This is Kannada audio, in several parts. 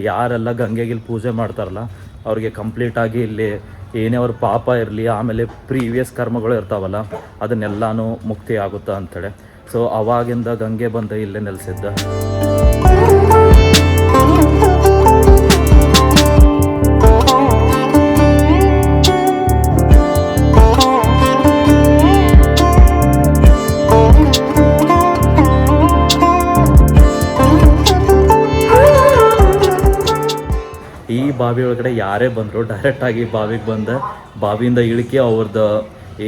ಯಾರೆಲ್ಲ ಗಂಗೆಗೆ ಇಲ್ಲಿ ಪೂಜೆ ಮಾಡ್ತಾರಲ್ಲ ಅವ್ರಿಗೆ ಕಂಪ್ಲೀಟಾಗಿ ಇಲ್ಲಿ ಏನೇ ಅವ್ರ ಪಾಪ ಇರಲಿ, ಆಮೇಲೆ ಪ್ರೀವಿಯಸ್ ಕರ್ಮಗಳು ಇರ್ತಾವಲ್ಲ ಅದನ್ನೆಲ್ಲನೂ ಮುಕ್ತಿ ಆಗುತ್ತಾ ಅಂತೇಳಿ. ಸೊ ಅವಾಗಿಂದ ಗಂಗೆ ಬಂದು ಇಲ್ಲೇ ನೆಲೆಸಿದ್ದ. ಈ ಬಾವಿ ಒಳಗಡೆ ಯಾರೇ ಬಂದರು ಡೈರೆಕ್ಟಾಗಿ ಬಾವಿಗೆ ಬಂದು ಬಾವಿಯಿಂದ ಇಳಿಕೆ ಅವ್ರದ್ದು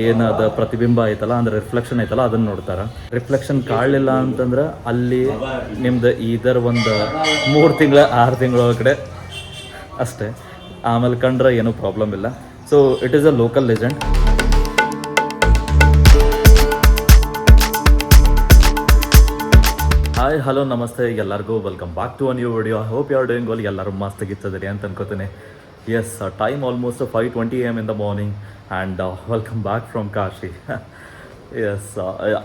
ಏನದು ಪ್ರತಿಬಿಂಬ ಐತಲ್ಲ ಅಂದ್ರೆ ರಿಫ್ಲೆಕ್ಷನ್ ಐತಲ್ಲ ಅದನ್ನು ನೋಡ್ತಾರೆ. ರಿಫ್ಲೆಕ್ಷನ್ ಕಾಣಲಿಲ್ಲ ಅಂತಂದ್ರೆ ಅಲ್ಲಿ ನಿಮ್ದು ಇದರ ಒಂದು 3 ತಿಂಗಳ 6 ತಿಂಗಳ ಒಳಗಡೆ ಅಷ್ಟೇ, ಆಮೇಲೆ ಕಂಡ್ರೆ ಏನೂ ಪ್ರಾಬ್ಲಮ್ ಇಲ್ಲ. So it is a local legend. Hi hello ನಮಸ್ತೆ ಎಲ್ಲರಿಗೂ, welcome back to a new video. I hope you are doing well. ಎಲ್ಲರೂ ಮಸ್ತಾಗಿರ್ತದೆ ಅಂತ ಅನ್ಕೋತೀನಿ. Yes, time almost 5:20 AM in the morning and welcome back from Kashi. Yes,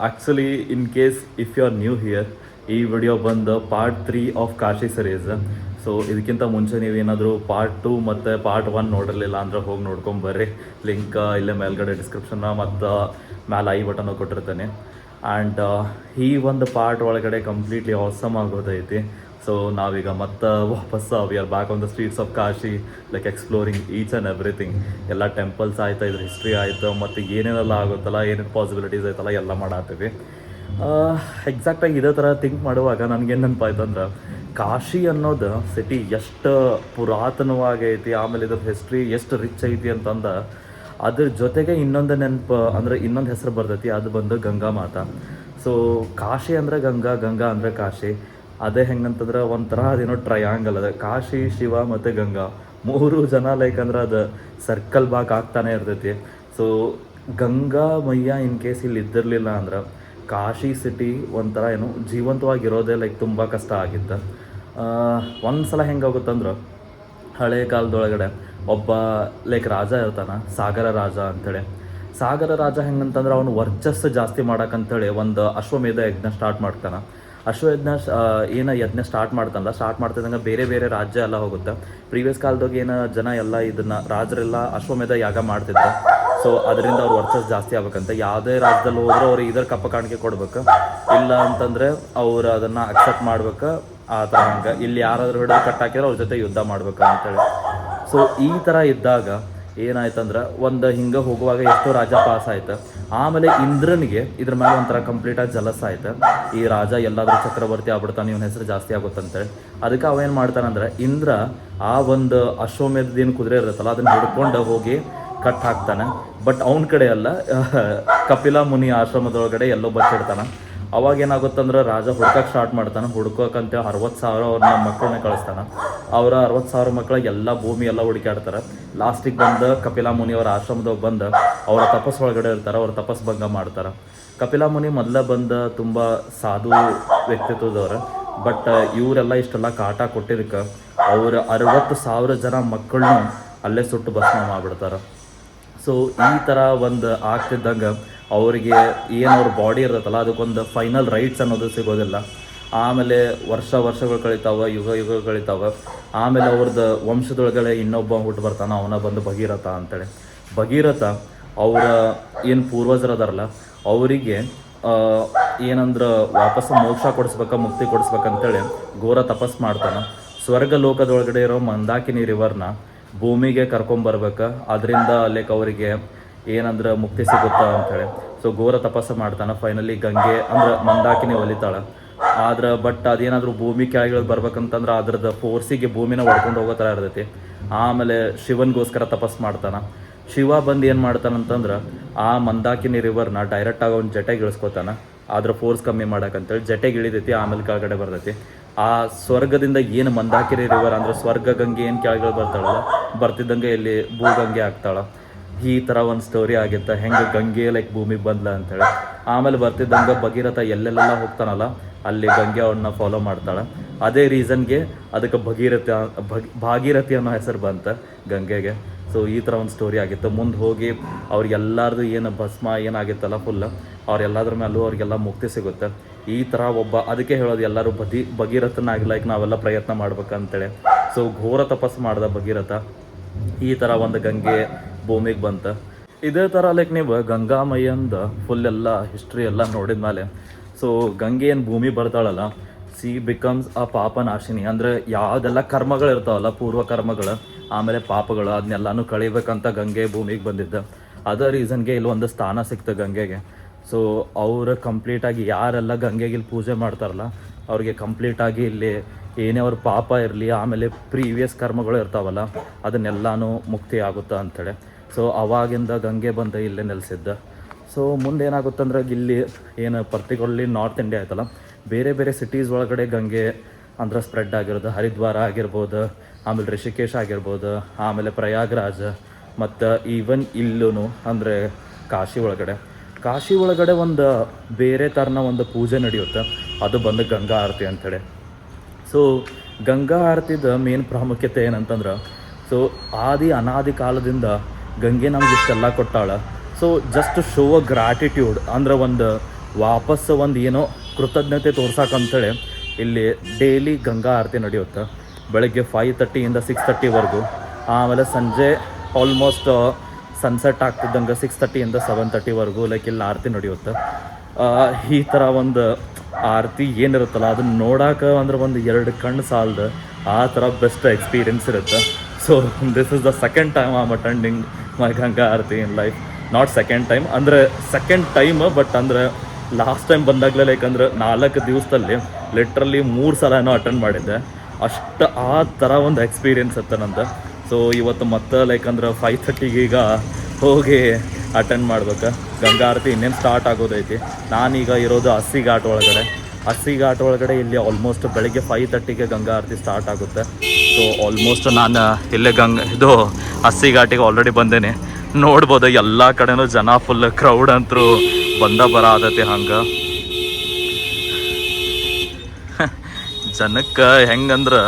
actually in case if you are new here, ಈ ವಿಡಿಯೋ ಬಂದು part 3 of Kashi series. So ಇದಕ್ಕಿಂತ ಮುಂಚೆ ನೀವೇನಾದರೂ ಪಾರ್ಟ್ 2 ಮತ್ತು ಪಾರ್ಟ್ 1 ನೋಡಿರಲಿಲ್ಲ ಅಂದರೆ ಹೋಗಿ ನೋಡ್ಕೊಂಬರ್ರಿ. ಲಿಂಕ್ ಇಲ್ಲೇ ಮೇಲ್ಗಡೆ ಡಿಸ್ಕ್ರಿಪ್ಷನ್ನ ಮತ್ತು ಮೇಲೆ ಐ ಬಟನ್ ಕೊಟ್ಟಿರ್ತೇನೆ. ಆ್ಯಂಡ್ ಈ ಒಂದು ಪಾರ್ಟ್ ಒಳಗಡೆ ಕಂಪ್ಲೀಟ್ಲಿ ಆಸಮ್ ಆಗೋದೈತಿ. ಸೊ ನಾವೀಗ ಮತ್ತೆ ವಾಪಸ್ಸು we are back on the streets of Kashi, like exploring each and everything. ಎಲ್ಲ ಟೆಂಪಲ್ಸ್ ಆಯ್ತು, ಇದ್ರ ಹಿಸ್ಟ್ರಿ ಆಯಿತು, ಮತ್ತು ಏನೇನೆಲ್ಲ ಆಗುತ್ತಲ್ಲ, ಏನೇನು ಪಾಸಿಬಿಲಿಟೀಸ್ ಐತಲ್ಲ ಎಲ್ಲ ಮಾಡತ್ತೀವಿ. ಎಕ್ಸಾಕ್ಟಾಗಿ ಇದೇ ಥರ ಥಿಂಕ್ ಮಾಡುವಾಗ ನನಗೇನು ನೆನಪಾಯ್ತು ಅಂದ್ರೆ, ಕಾಶಿ ಅನ್ನೋದು ಸಿಟಿ ಎಷ್ಟು ಪುರಾತನವಾಗೈತಿ, ಆಮೇಲೆ ಇದ್ರ ಹಿಸ್ಟ್ರಿ ಎಷ್ಟು ರಿಚ್ ಐತಿ ಅಂತಂದು ಅದ್ರ ಜೊತೆಗೆ ಇನ್ನೊಂದು ನೆನಪು ಅಂದರೆ ಇನ್ನೊಂದು ಹೆಸರು ಬರ್ತೈತಿ, ಅದು ಬಂದು ಗಂಗಾ ಮಾತಾ. ಸೊ ಕಾಶಿ ಅಂದರೆ ಗಂಗಾ, ಗಂಗಾ ಅಂದರೆ ಕಾಶಿ. ಅದೇ ಹೆಂಗಂತಂದ್ರೆ ಒಂಥರ ಅದೇನೋ ಟ್ರಯಾಂಗಲ್ ಅದ, ಕಾಶಿ, ಶಿವ ಮತ್ತು ಗಂಗಾ 3 ಜನ ಲೈಕ್ ಅಂದ್ರೆ ಅದು ಸರ್ಕಲ್ ಬಾಕ್ ಆಗ್ತಾನೆ ಇರ್ತೈತಿ. So Ganga Mayya in case ಇಲ್ಲಿ ಇದ್ದಿರಲಿಲ್ಲ ಅಂದ್ರೆ ಕಾಶಿ ಸಿಟಿ ಒಂಥರ ಏನು ಜೀವಂತವಾಗಿರೋದೇ ಲೈಕ್ ತುಂಬ ಕಷ್ಟ ಆಗಿತ್ತು. ಒಂದು ಸಲ ಹೆಂಗಾಗುತ್ತಂದ್ರೆ, ಹಳೆಯ ಕಾಲದೊಳಗಡೆ ಒಬ್ಬ ಲೈಕ್ ರಾಜ ಇರ್ತಾನೆ, ಸಾಗರ ರಾಜ ಅಂಥೇಳಿ. ಸಾಗರ ರಾಜ ಹೆಂಗಂತಂದ್ರೆ ಅವನು ವರ್ಚಸ್ಸು ಜಾಸ್ತಿ ಮಾಡೋಕ್ಕಂಥೇಳಿ ಒಂದು ಅಶ್ವಮೇಧ ಯಜ್ಞ ಸ್ಟಾರ್ಟ್ ಮಾಡ್ತಾನೆ. ಯಜ್ಞ ಸ್ಟಾರ್ಟ್ ಮಾಡ್ತಿದ್ದಂಗೆ ಬೇರೆ ಬೇರೆ ರಾಜ್ಯ ಎಲ್ಲ ಹೋಗುತ್ತೆ. ಪ್ರೀವಿಯಸ್ ಕಾಲದಾಗ ಏನು ಜನ ಎಲ್ಲ ಇದನ್ನು ರಾಜರೆಲ್ಲ ಅಶ್ವಮೇಧ ಯಾಗ ಮಾಡ್ತಿದ್ರು. ಸೊ ಅದರಿಂದ ಅವ್ರ ವರ್ಚಸ್ ಜಾಸ್ತಿ ಆಗ್ಬೇಕಂತ ಯಾವುದೇ ರಾಜ್ಯದಲ್ಲಿ ಹೋದ್ರೆ ಅವ್ರು ಇದರ ಕಪ್ಪ ಕಾಣಿಕೆ ಕೊಡ್ಬೇಕು, ಇಲ್ಲ ಅಂತಂದರೆ ಅವ್ರು ಅದನ್ನು ಅಕ್ಸೆಪ್ಟ್ ಮಾಡ್ಬೇಕು. ಆ ಥರ ಹಂಗೆ ಇಲ್ಲಿ ಯಾರಾದರೂ ಹಿಡಿದು ಕಟ್ಟಾಕಿದ್ರೆ ಅವ್ರ ಜೊತೆ ಯುದ್ಧ ಮಾಡ್ಬೇಕು ಅಂತೇಳಿ. ಸೊ ಈ ಥರ ಇದ್ದಾಗ ಏನಾಯ್ತಂದ್ರೆ, ಒಂದು ಹಿಂಗೆ ಹೋಗುವಾಗ ಎಷ್ಟೋ ರಾಜ ಪಾಸ್ ಆಯ್ತು. ಆಮೇಲೆ ಇಂದ್ರನಿಗೆ ಇದ್ರ ಮೇಲೆ ಒಂಥರ ಕಂಪ್ಲೀಟಾಗಿ ಜಲಸ್ ಆಯ್ತು. ಈ ರಾಜ ಎಲ್ಲಾದರೂ ಚಕ್ರವರ್ತಿ ಆಗ್ಬಿಡ್ತಾನೆ, ಇವನ ಹೆಸರು ಜಾಸ್ತಿ ಆಗುತ್ತಂತೇಳಿ. ಅದಕ್ಕೆ ಅವೇನು ಮಾಡ್ತಾನಂದ್ರೆ, ಇಂದ್ರ ಆ ಒಂದು ಅಶ್ವಮೇಧದೇನು ಕುದುರೆ ಇರುತ್ತಲ್ಲ ಅದನ್ನು ಹಿಡ್ಕೊಂಡು ಹೋಗಿ ಕಟ್ ಹಾಕ್ತಾನೆ. ಬಟ್ ಅವನ ಕಡೆ ಅಲ್ಲ, ಕಪಿಲ ಮುನಿ ಆಶ್ರಮದೊಳಗಡೆ ಎಲ್ಲೋ ಬಚ್ಚಿಡ್ತಾನೆ. ಅವಾಗ ಏನಾಗುತ್ತಂದ್ರೆ ರಾಜ ಹುಡ್ಕಕ್ಕೆ ಸ್ಟಾರ್ಟ್ ಮಾಡ್ತಾನೆ. ಹುಡ್ಕೋಕಂತೇಳಿ 60,000 ಅವ್ರನ್ನ ಮಕ್ಕಳನ್ನ ಕಳಿಸ್ತಾನೆ. ಅವರ 60,000 ಮಕ್ಕಳ ಎಲ್ಲ ಭೂಮಿ ಎಲ್ಲ ಹುಡುಕಾಡ್ತಾರೆ. ಲಾಸ್ಟಿಗೆ ಬಂದು ಕಪಿಲ ಮುನಿಯವರ ಆಶ್ರಮದಾಗ ಬಂದು ಅವರ ತಪಸ್ಸು ಒಳಗಡೆ ಇರ್ತಾರೆ, ಅವ್ರ ತಪಸ್ ಭಂಗ ಮಾಡ್ತಾರೆ. ಕಪಿಲ ಮುನಿ ಮೊದಲ ಬಂದು ತುಂಬ ಸಾಧು ವ್ಯಕ್ತಿತ್ವದವ್ರು. ಬಟ್ ಇವರೆಲ್ಲ ಇಷ್ಟೆಲ್ಲ ಕಾಟ ಕೊಟ್ಟಿದ್ದಕ್ಕೆ ಅವ್ರ 60,000 ಜನ ಮಕ್ಕಳನ್ನು ಅಲ್ಲೇ ಸುಟ್ಟು ಭಸ್ಮ ಮಾಡಿಬಿಡ್ತಾರೆ. ಸೊ ಈ ಥರ ಒಂದು ಆಗ್ತಿದ್ದಂಗೆ ಅವರಿಗೆ ಏನು ಅವ್ರ ಬಾಡಿ ಇರುತ್ತಲ್ಲ ಅದಕ್ಕೊಂದು ಫೈನಲ್ ರೈಟ್ಸ್ ಅನ್ನೋದು ಸಿಗೋದಿಲ್ಲ. ಆಮೇಲೆ ವರ್ಷಗಳು ಕಳೀತಾವೆ, ಯುಗ ಕಳೀತಾವೆ. ಆಮೇಲೆ ಅವ್ರದ್ದು ವಂಶದೊಳಗಡೆ ಇನ್ನೊಬ್ಬ ಹುಟ್ಟು ಬರ್ತಾನೆ, ಅವನ ಬಂದು ಭಗೀರಥ ಅಂತೇಳಿ. ಭಗೀರಥ ಅವರ ಏನು ಪೂರ್ವಜರದಾರಲ್ಲ ಅವರಿಗೆ ಏನಂದ್ರೆ ವಾಪಸ್ಸು ಮೋಕ್ಷ ಕೊಡಿಸ್ಬೇಕು, ಮುಕ್ತಿ ಕೊಡಿಸ್ಬೇಕಂತೇಳಿ ಘೋರ ತಪಸ್ ಮಾಡ್ತಾನೆ. ಸ್ವರ್ಗ ಲೋಕದೊಳಗಡೆ ಇರೋ ಮಂದಾಕಿನಿ ರಿವರ್ನ ಭೂಮಿಗೆ ಕರ್ಕೊಂಬರ್ಬೇಕು, ಅದರಿಂದ ಲೈಕ್ ಅವರಿಗೆ ಏನಂದ್ರೆ ಮುಕ್ತಿ ಸಿಗುತ್ತಾ ಅಂಥೇಳಿ. ಸೊ ಘೋರ ತಪಸ್ಸು ಮಾಡ್ತಾನೆ. ಫೈನಲಿ ಗಂಗೆ ಅಂದ್ರೆ ಮಂದಾಕಿನಿ ಒಲಿತಾಳೆ. ಆದ್ರೆ ಬಟ್ ಅದೇನಾದರೂ ಭೂಮಿ ಕೆಳಗೆ ಬರ್ಬೇಕಂತಂದ್ರೆ ಅದ್ರದ್ದು ಫೋರ್ಸಿಗೆ ಭೂಮಿನ ಹೊಡ್ಕೊಂಡು ಹೋಗೋ ಥರ ಇರ್ತೈತಿ. ಆಮೇಲೆ ಶಿವನಿಗೋಸ್ಕರ ತಪಸ್ಸು ಮಾಡ್ತಾನೆ. ಶಿವ ಬಂದು ಏನು ಮಾಡ್ತಾನಂತಂದ್ರೆ ಆ ಮಂದಾಕಿನಿ ರಿವರ್ನ ಡೈರೆಕ್ಟಾಗಿ ಅವ್ನು ಜಟೆಗೆ ಇಳಿಸ್ಕೋತಾನೆ. ಅದ್ರ ಫೋರ್ಸ್ ಕಮ್ಮಿ ಮಾಡೋಕ್ಕಂತೇಳಿ ಜಟೆಗೆ ಇಳಿದೈತಿ, ಆಮೇಲೆ ಕೆಳಗಡೆ ಬರ್ತೈತಿ. ಆ ಸ್ವರ್ಗದಿಂದ ಏನು ಮಂದಾಕಿನಿ ರಿವರ್ ಅಂದರೆ ಸ್ವರ್ಗ ಗಂಗೆ ಏನು ಕೆಳಗಡೆ ಬರ್ತಾಳಲ್ಲ, ಬರ್ತಿದ್ದಂಗೆ ಇಲ್ಲಿ ಭೂಗಂಗೆ ಆಗ್ತಾಳೆ. ಈ ಥರ ಒಂದು ಸ್ಟೋರಿ ಆಗಿತ್ತು, ಹೆಂಗೆ ಗಂಗೆ ಲೈಕ್ ಭೂಮಿಗೆ ಬಂದ್ಲ ಅಂಥೇಳಿ. ಆಮೇಲೆ ಬರ್ತಿದ್ದಂಗೆ ಭಗೀರಥ ಎಲ್ಲೆಲ್ಲೆಲ್ಲ ಹೋಗ್ತಾನಲ್ಲ ಅಲ್ಲಿ ಗಂಗೆ ಅವನ್ನ ಫಾಲೋ ಮಾಡ್ತಾಳೆ. ಅದೇ ರೀಸನ್ಗೆ ಅದಕ್ಕೆ ಭಾಗೀರಥಿ ಅನ್ನೋ ಹೆಸರು ಬಂತ ಗಂಗೆಗೆ. ಸೊ ಈ ಥರ ಒಂದು ಸ್ಟೋರಿ ಆಗಿತ್ತು. ಮುಂದೆ ಹೋಗಿ ಅವ್ರಿಗೆಲ್ಲಾರ್ದು ಏನು ಭಸ್ಮ ಏನಾಗಿತ್ತಲ್ಲ ಫುಲ್ ಅವ್ರೆಲ್ಲದ್ರ ಮೇಲೂ ಅವ್ರಿಗೆಲ್ಲ ಮುಕ್ತಿ ಸಿಗುತ್ತೆ. ಈ ಥರ ಒಬ್ಬ, ಅದಕ್ಕೆ ಹೇಳೋದು ಎಲ್ಲರೂ ಭಗೀರಥನಾಗಿ ಲೈಕ್ ನಾವೆಲ್ಲ ಪ್ರಯತ್ನ ಮಾಡ್ಬೇಕಂತೇಳಿ. ಸೊ ಘೋರ ತಪಸ್ಸು ಮಾಡ್ದ ಭಗೀರಥ, ಈ ಥರ ಒಂದು ಗಂಗೆ ಭೂಮಿಗೆ ಬಂತ. ಇದೇ ಥರ ಲೈಕ್ ನೀವು ಗಂಗಾಮಯ್ಯಂದು ಫುಲ್ ಎಲ್ಲ ಹಿಸ್ಟ್ರಿ ಎಲ್ಲ ನೋಡಿದ್ಮೇಲೆ, ಸೊ ಗಂಗೆ ಏನು ಭೂಮಿ ಬರ್ತಾಳಲ್ಲ, ಸಿ ಬಿಕಮ್ಸ್ ಅ ಪಾಪನಾಶಿನಿ. ಅಂದರೆ ಯಾವುದೆಲ್ಲ ಕರ್ಮಗಳು ಇರ್ತಾವಲ್ಲ, ಪೂರ್ವ ಕರ್ಮಗಳು ಆಮೇಲೆ ಪಾಪಗಳು, ಅದನ್ನೆಲ್ಲನೂ ಕಳಿಬೇಕಂತ ಗಂಗೆ ಭೂಮಿಗೆ ಬಂದಿದ್ದ. ಅದೇ ರೀಸನ್ಗೆ ಇಲ್ಲಿ ಒಂದು ಸ್ಥಾನ ಸಿಕ್ತು ಗಂಗೆಗೆ. ಸೊ ಅವರು ಕಂಪ್ಲೀಟಾಗಿ ಯಾರೆಲ್ಲ ಗಂಗೆಗೆ ಇಲ್ಲಿ ಪೂಜೆ ಮಾಡ್ತಾರಲ್ಲ, ಅವ್ರಿಗೆ ಕಂಪ್ಲೀಟಾಗಿ ಇಲ್ಲಿ ಏನೇ ಅವ್ರ ಪಾಪ ಇರಲಿ ಆಮೇಲೆ ಪ್ರೀವಿಯಸ್ ಕರ್ಮಗಳು ಇರ್ತಾವಲ್ಲ ಅದನ್ನೆಲ್ಲನೂ ಮುಕ್ತಿ ಆಗುತ್ತಾ ಅಂಥೇಳಿ. ಸೊ ಅವಾಗಿಂದ ಗಂಗೆ ಬಂದ ಇಲ್ಲೇ ನೆಲೆಸಿದ್ದ. ಸೊ ಮುಂದೆ ಏನಾಗುತ್ತಂದ್ರೆ ಇಲ್ಲಿ ಏನು ಪರ್ಟಿಕ್ಯುಲರ್ಲಿ ನಾರ್ತ್ ಇಂಡಿಯಾ ಆಯ್ತಲ್ಲ, ಬೇರೆ ಬೇರೆ ಸಿಟೀಸ್ ಒಳಗಡೆ ಗಂಗೆ ಅಂದ್ರೆ ಸ್ಪ್ರೆಡ್ ಆಗಿರೋದು. ಹರಿದ್ವಾರ ಆಗಿರ್ಬೋದು, ಆಮೇಲೆ ರಿಷಿಕೇಶ್ ಆಗಿರ್ಬೋದು, ಆಮೇಲೆ ಪ್ರಯಾಗ್ರಾಜ್, ಮತ್ತು ಈವನ್ ಇಲ್ಲೂ ಅಂದರೆ ಕಾಶಿ ಒಳಗಡೆ ಒಂದು ಬೇರೆ ಥರನ ಒಂದು ಪೂಜೆ ನಡೆಯುತ್ತೆ, ಅದು ಬಂದು ಗಂಗಾ ಆರತಿ ಅಂಥೇಳಿ. ಸೊ ಗಂಗಾ ಆರತಿದ ಮೇನ್ ಪ್ರಾಮುಖ್ಯತೆ ಏನಂತಂದ್ರೆ, ಸೊ ಅನಾದಿ ಕಾಲದಿಂದ ಗಂಗೆ ನಮ್ಗೆ ಇಷ್ಟೆಲ್ಲ ಕೊಟ್ಟಾಳ. ಸೊ ಜಸ್ಟ್ ಶೋ ಅ ಗ್ರ್ಯಾಟಿಟ್ಯೂಡ್ ಅಂದ್ರೆ ಒಂದು ವಾಪಸ್ಸು ಒಂದು ಏನೋ ಕೃತಜ್ಞತೆ ತೋರ್ಸಕ್ಕಂತೇಳಿ ಇಲ್ಲಿ ಡೈಲಿ ಗಂಗಾ ಆರತಿ ನಡೆಯುತ್ತೆ. ಬೆಳಗ್ಗೆ 5:30 6:30ವರೆಗೂ, ಆಮೇಲೆ ಸಂಜೆ ಆಲ್ಮೋಸ್ಟ್ ಸನ್ಸೆಟ್ ಆಗ್ತಿದ್ದಂಗೆ 6:30 7:30ವರೆಗೂ ಲೈಕ್ ಇಲ್ಲಿ ಆರತಿ ನಡೆಯುತ್ತೆ. ಈ ಥರ ಒಂದು ಆರತಿ ಏನಿರುತ್ತಲ್ಲ ಅದನ್ನ ನೋಡೋಕೆ ಅಂದ್ರೆ ಒಂದು 2 ಕಣ್ಣು ಸಾಲದು, ಆ ಥರ ಬೆಸ್ಟ್ ಎಕ್ಸ್ಪೀರಿಯನ್ಸ್ ಇರುತ್ತೆ. So this is the second time I am attending my Ganga Aarti in life. Not second time but ಅಂದರೆ ಲಾಸ್ಟ್ ಟೈಮ್ ಬಂದಾಗಲೇ ಲೈಕ್ ಅಂದ್ರೆ 4 ದಿವಸದಲ್ಲಿ ಲಿಟ್ರಲಿ 3 ಸಲನೂ ಅಟೆಂಡ್ ಮಾಡಿದ್ದೆ. ಅಷ್ಟು ಆ ಥರ ಒಂದು ಎಕ್ಸ್ಪೀರಿಯನ್ಸ್ ಇತ್ತು ನಂದು. ಸೊ ಇವತ್ತು ಮತ್ತೆ ಲೈಕ್ ಅಂದ್ರೆ 5:30 ಈಗ ಹೋಗಿ ಅಟೆಂಡ್ ಮಾಡ್ಬೇಕು. ಗಂಗಾ ಆರತಿ ಇನ್ನೇನು ಸ್ಟಾರ್ಟ್ ಆಗೋದೈತಿ. ನಾನೀಗ ಇರೋದು ಹಸ್ಸಿ ಘಾಟ್ ಒಳಗಡೆ ಇಲ್ಲಿ ಆಲ್ಮೋಸ್ಟ್ ಬೆಳಗ್ಗೆ 5:30ಗೆ ಗಂಗಾ ಆರತಿ ಸ್ಟಾರ್ಟ್ ಆಗುತ್ತೆ. ಸೊ ಆಲ್ಮೋಸ್ಟ್ ನಾನು ಇಲ್ಲೇ ಹಸ್ಸಿ ಘಾಟಿಗೆ ಆಲ್ರೆಡಿ ಬಂದೇನೆ. ನೋಡ್ಬೋದು ಎಲ್ಲ ಕಡೆನೂ ಜನ ಫುಲ್ ಕ್ರೌಡ್ ಅಂತರೂ ಬರಾದತಿ. ಹಂಗೆ ಜನಕ್ಕೆ ಹೆಂಗಂದ್ರೆ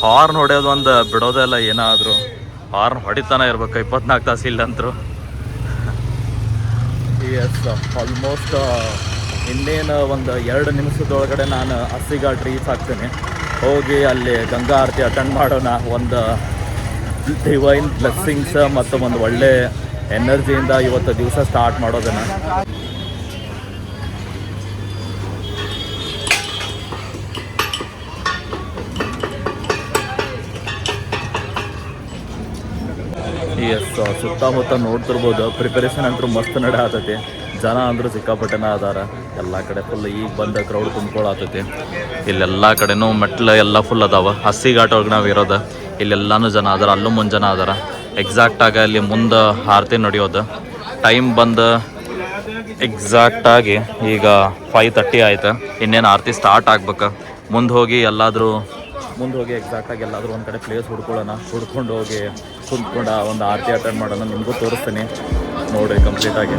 ಹಾರ್ನ್ ಹೊಡೆಯೋದು ಒಂದು ಬಿಡೋದೆಲ್ಲ, ಏನಾದರೂ ಹಾರ್ನ್ ಹೊಡಿತಾನೆ ಇರ್ಬೇಕು 24 ತಾಸು ಇಲ್ಲಂತರೂ. ಎಸ್, ಆಲ್ಮೋಸ್ಟ್ ಇನ್ನೇನು ಒಂದು 2 ನಿಮಿಷದೊಳಗಡೆ ನಾನು ಹಸ್ಸಿ ಘಾಟ್ ರೀಚ್ ಆಗ್ತೇನೆ. ಹೋಗಿ ಅಲ್ಲಿ ಗಂಗಾ ಆರತಿ ಅಟೆಂಡ್ ಮಾಡೋಣ. ಒಂದು ಡಿವೈನ್ ಬ್ಲೆಸ್ಸಿಂಗ್ಸ್ ಮತ್ತು ಒಂದು ಒಳ್ಳೆ ಎನರ್ಜಿಯಿಂದ ಇವತ್ತು ದಿವಸ ಸ್ಟಾರ್ಟ್ ಮಾಡೋದನ್ನು. ಎಸ್, ಸುತ್ತಮುತ್ತ ನೋಡ್ತಿರ್ಬೋದು ಪ್ರಿಪರೇಷನ್ ಅಂತೂ ಮಸ್ತ್ ನಡೆ ಆತೈತಿ. ಜನ ಅಂದರೂ ಸಿಕ್ಕಾಪಟ್ಟೆನ ಅದಾರ ಎಲ್ಲ ಕಡೆ. ಫುಲ್ ಈಗ ಬಂದ ಕ್ರೌಡ್ ತುಂಬ್ಕೊಳತೈತಿ. ಇಲ್ಲೆಲ್ಲ ಕಡೆನೂ ಮೆಟ್ಲು ಎಲ್ಲ ಫುಲ್ ಅದಾವ. ಹಸ್ಸಿ ಘಾಟ್ ಒಳಗೆ ನಾವು ಇರೋದು, ಇಲ್ಲೆಲ್ಲನೂ ಜನ ಅದಾರ, ಅಲ್ಲೂ ಮುಂದೆ ಜನ ಅದಾರ. ಎಕ್ಸಾಕ್ಟಾಗಿ ಅಲ್ಲಿ ಮುಂದೆ ಆರತಿ ನಡೆಯೋದು ಟೈಮ್ ಬಂದು ಎಕ್ಸಾಕ್ಟಾಗಿ ಈಗ 5:30 ಆಯ್ತು. ಇನ್ನೇನು ಆರತಿ ಸ್ಟಾರ್ಟ್ ಆಗ್ಬೇಕು. ಮುಂದೆ ಹೋಗಿ ಎಕ್ಸಾಕ್ಟಾಗಿ ಎಲ್ಲಾದರೂ ಒಂದು ಕಡೆ ಪ್ಲೇಸ್ ಹುಡ್ಕೊಂಡು ಹೋಗಿ ಕುಂತ್ಕೊಂಡು ಒಂದು ಆರತಿ ಅಟೆಂಡ್ ಮಾಡೋಣ. ನಿಮಗೂ ತೋರಿಸ್ತೀನಿ ನೋಡಿ ಕಂಪ್ಲೀಟಾಗಿ.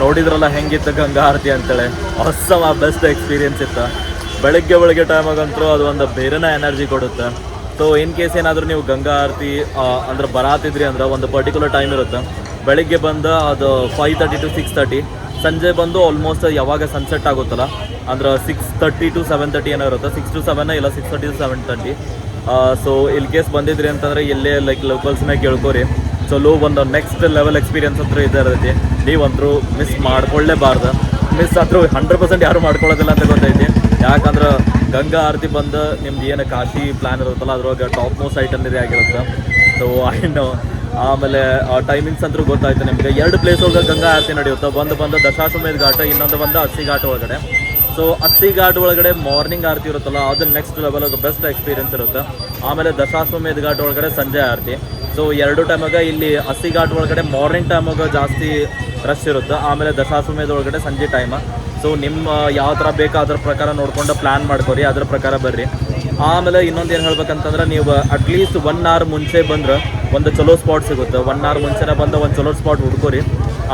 ನೋಡಿದ್ರಲ್ಲ ಹೆಂಗಿತ್ತು ಗಂಗಾ ಆರತಿ ಅಂತೇಳಿ ಹೊಸ ಬೆಸ್ಟ್ ಎಕ್ಸ್ಪೀರಿಯನ್ಸ್ ಇತ್ತು. ಬೆಳಗ್ಗೆ ಟೈಮಾಗಂತೂ ಅದು ಒಂದು ಬೇರೆನೇ ಎನರ್ಜಿ ಕೊಡುತ್ತೆ. ಸೊ ಇನ್ ಕೇಸ್ ಏನಾದರೂ ನೀವು ಗಂಗಾ ಆರತಿ ಅಂದ್ರೆ ಬರಾತಿದ್ರಿ ಅಂದ್ರೆ ಒಂದು ಪರ್ಟಿಕ್ಯುಲರ್ ಟೈಮ್ ಇರುತ್ತೆ. ಬೆಳಿಗ್ಗೆ ಬಂದು ಅದು 5:30 to 6:30, ಸಂಜೆ ಬಂದು ಆಲ್ಮೋಸ್ಟ್ ಯಾವಾಗ ಸನ್ಸೆಟ್ ಆಗುತ್ತಲ್ಲ ಅಂದ್ರೆ 6:30 to 7:30 ಏನೋ ಇರುತ್ತೆ. 6 to 7 ಇಲ್ಲ 6:30 to 7:30. ಸೊ ಇನ್ ಕೇಸ್ ಬಂದಿದ್ರಿ ಅಂತಂದರೆ ಎಲ್ಲೇ ಲೈಕ್ ಲೋಕಲ್ಸ್ನ ಕೇಳ್ಕೊರಿ. ಚಲೋ ಒಂದು ನೆಕ್ಸ್ಟ್ ಲೆವೆಲ್ ಎಕ್ಸ್ಪೀರಿಯನ್ಸ್ ಅಂತೂ ಇದೇ ಇರ್ತೈತಿ. ನೀವಂತರೂ ಮಿಸ್ ಮಾಡ್ಕೊಳ್ಳೇಬಾರ್ದು. ಮಿಸ್ ಆದರೂ 100% ಯಾರು ಮಾಡ್ಕೊಳ್ಳೋದಿಲ್ಲ ಅಂತ ಗೊತ್ತೈತಿ. ಯಾಕಂದ್ರೆ ಗಂಗಾ ಆರತಿ ಬಂದು ನಿಮ್ದು ಏನು ಕಾಶಿ ಪ್ಲ್ಯಾನ್ ಇರುತ್ತಲ್ಲ ಅದ್ರೊಳಗೆ ಟಾಪ್ ಮೋಸ್ಟ್ ಐಟನರಿ ಆಗಿರುತ್ತೆ. ಸೊ ಇನ್ನು ಆಮೇಲೆ ಟೈಮಿಂಗ್ಸ್ ಅಂತೂ ಗೊತ್ತಾಯ್ತು ನಿಮಗೆ. 2 ಪ್ಲೇಸ್ ಒಳಗೆ ಗಂಗಾ ಆರತಿ ನಡೆಯುತ್ತೆ. ಒಂದು ಬಂದು ದಶಾಶ್ವಮೇಧ ಘಾಟ, ಇನ್ನೊಂದು ಬಂದು ಅಸ್ಸಿ ಘಾಟ್ ಒಳಗಡೆ. ಸೊ ಅಸ್ಸಿ ಘಾಟ್ ಒಳಗಡೆ ಮಾರ್ನಿಂಗ್ ಆರತಿ ಇರುತ್ತಲ್ಲ ಅದು ನೆಕ್ಸ್ಟ್ ಲೆವೆಲ್ ಬೆಸ್ಟ್ ಎಕ್ಸ್ಪೀರಿಯನ್ಸ್ ಇರುತ್ತೆ. ಆಮೇಲೆ ದಶಾಶ್ವಮೇಧ ಘಾಟ್ ಒಳಗಡೆ ಸಂಜೆ ಆರತಿ. ಸೊ 2 ಟೈಮಾಗ ಇಲ್ಲಿ ಅಸ್ಸಿ ಘಾಟ್ ಒಳಗಡೆ ಮಾರ್ನಿಂಗ್ ಟೈಮಾಗ ಜಾಸ್ತಿ ರಶ್ ಇರುತ್ತೆ. ಆಮೇಲೆ ದಶಾಶ್ವಮೇಧ ಒಳಗಡೆ ಸಂಜೆ ಟೈಮ. ಸೊ ನಿಮ್ಮ ಯಾವ ಥರ ಬೇಕೋ ಅದ್ರ ಪ್ರಕಾರ ನೋಡ್ಕೊಂಡು ಪ್ಲ್ಯಾನ್ ಮಾಡ್ಕೊರಿ, ಅದ್ರ ಪ್ರಕಾರ ಬರ್ರಿ. ಆಮೇಲೆ ಇನ್ನೊಂದು ಏನು ಹೇಳ್ಬೇಕಂತಂದ್ರೆ ನೀವು ಅಟ್ಲೀಸ್ಟ್ 1 hour ಮುಂಚೆ ಬಂದ್ರೆ ಒಂದು ಚಲೋ ಸ್ಪಾಟ್ ಸಿಗುತ್ತೆ. 1 hour ಮುಂಚೆನೇ ಬಂದು ಒಂದು ಚಲೋ ಸ್ಪಾಟ್ ಹುಡ್ಕೋರಿ.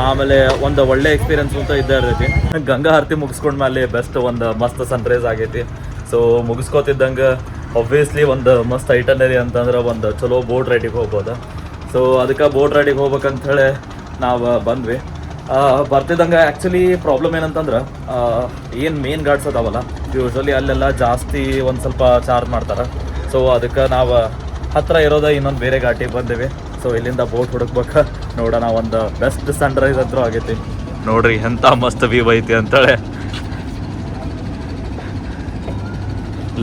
ಆಮೇಲೆ ಒಂದು ಒಳ್ಳೆ ಎಕ್ಸ್ಪೀರಿಯನ್ಸ್ ಅಂತ ಇದ್ದೇ ಇರ್ತೈತಿ. ಗಂಗಾ ಆರತಿ ಮುಗಿಸ್ಕೊಂಡ್ಮೇಲೆ ಬೆಸ್ಟ್ ಒಂದು ಮಸ್ತ್ ಸನ್ರೈಸ್ ಆಗೈತಿ. ಸೊ ಮುಗಿಸ್ಕೋತಿದ್ದಂಗೆ ಒಬ್ವಿಯಸ್ಲಿ ಒಂದು ಮಸ್ತ್ ಐಟನರಿ ಅಂತಂದ್ರೆ ಒಂದು ಚಲೋ ಬೋಟ್ ರೈಡಿಗೆ ಹೋಗ್ಬೋದು. ಸೊ ಅದಕ್ಕೆ ಬೋಟ್ ರೈಡಿಗೆ ಹೋಗ್ಬೇಕಂಥೇಳಿ ನಾವು ಬಂದ್ವಿ. ಬರ್ತಿದ್ದಂಗೆ ಆ್ಯಕ್ಚುಲಿ ಪ್ರಾಬ್ಲಮ್ ಏನಂತಂದ್ರೆ ಏನು ಮೇನ್ ಗಾಡ್ಸ್ ಅದಾವಲ್ಲ ಯೂಶ್ವಲಿ ಅಲ್ಲೆಲ್ಲ ಜಾಸ್ತಿ ಒಂದು ಸ್ವಲ್ಪ ಚಾರ್ಜ್ ಮಾಡ್ತಾರೆ. ಸೊ ಅದಕ್ಕೆ ನಾವು ಹತ್ತಿರ ಇರೋದ ಇನ್ನೊಂದು ಬೇರೆ ಘಾಟಿಗೆ ಬಂದಿವಿ. ಸೊ ಇಲ್ಲಿಂದ ಬೋಟ್ ಹುಡುಕ್ಬೇಕು. ನೋಡೋಣ, ಒಂದು ಬೆಸ್ಟ್ ಸನ್ರೈಸ್ ಅಂತೂ ಆಗೈತಿ. ನೋಡ್ರಿ ಎಂಥ ಮಸ್ತ್ ವ್ಯೂ ಐತಿ ಅಂತೇಳಿ.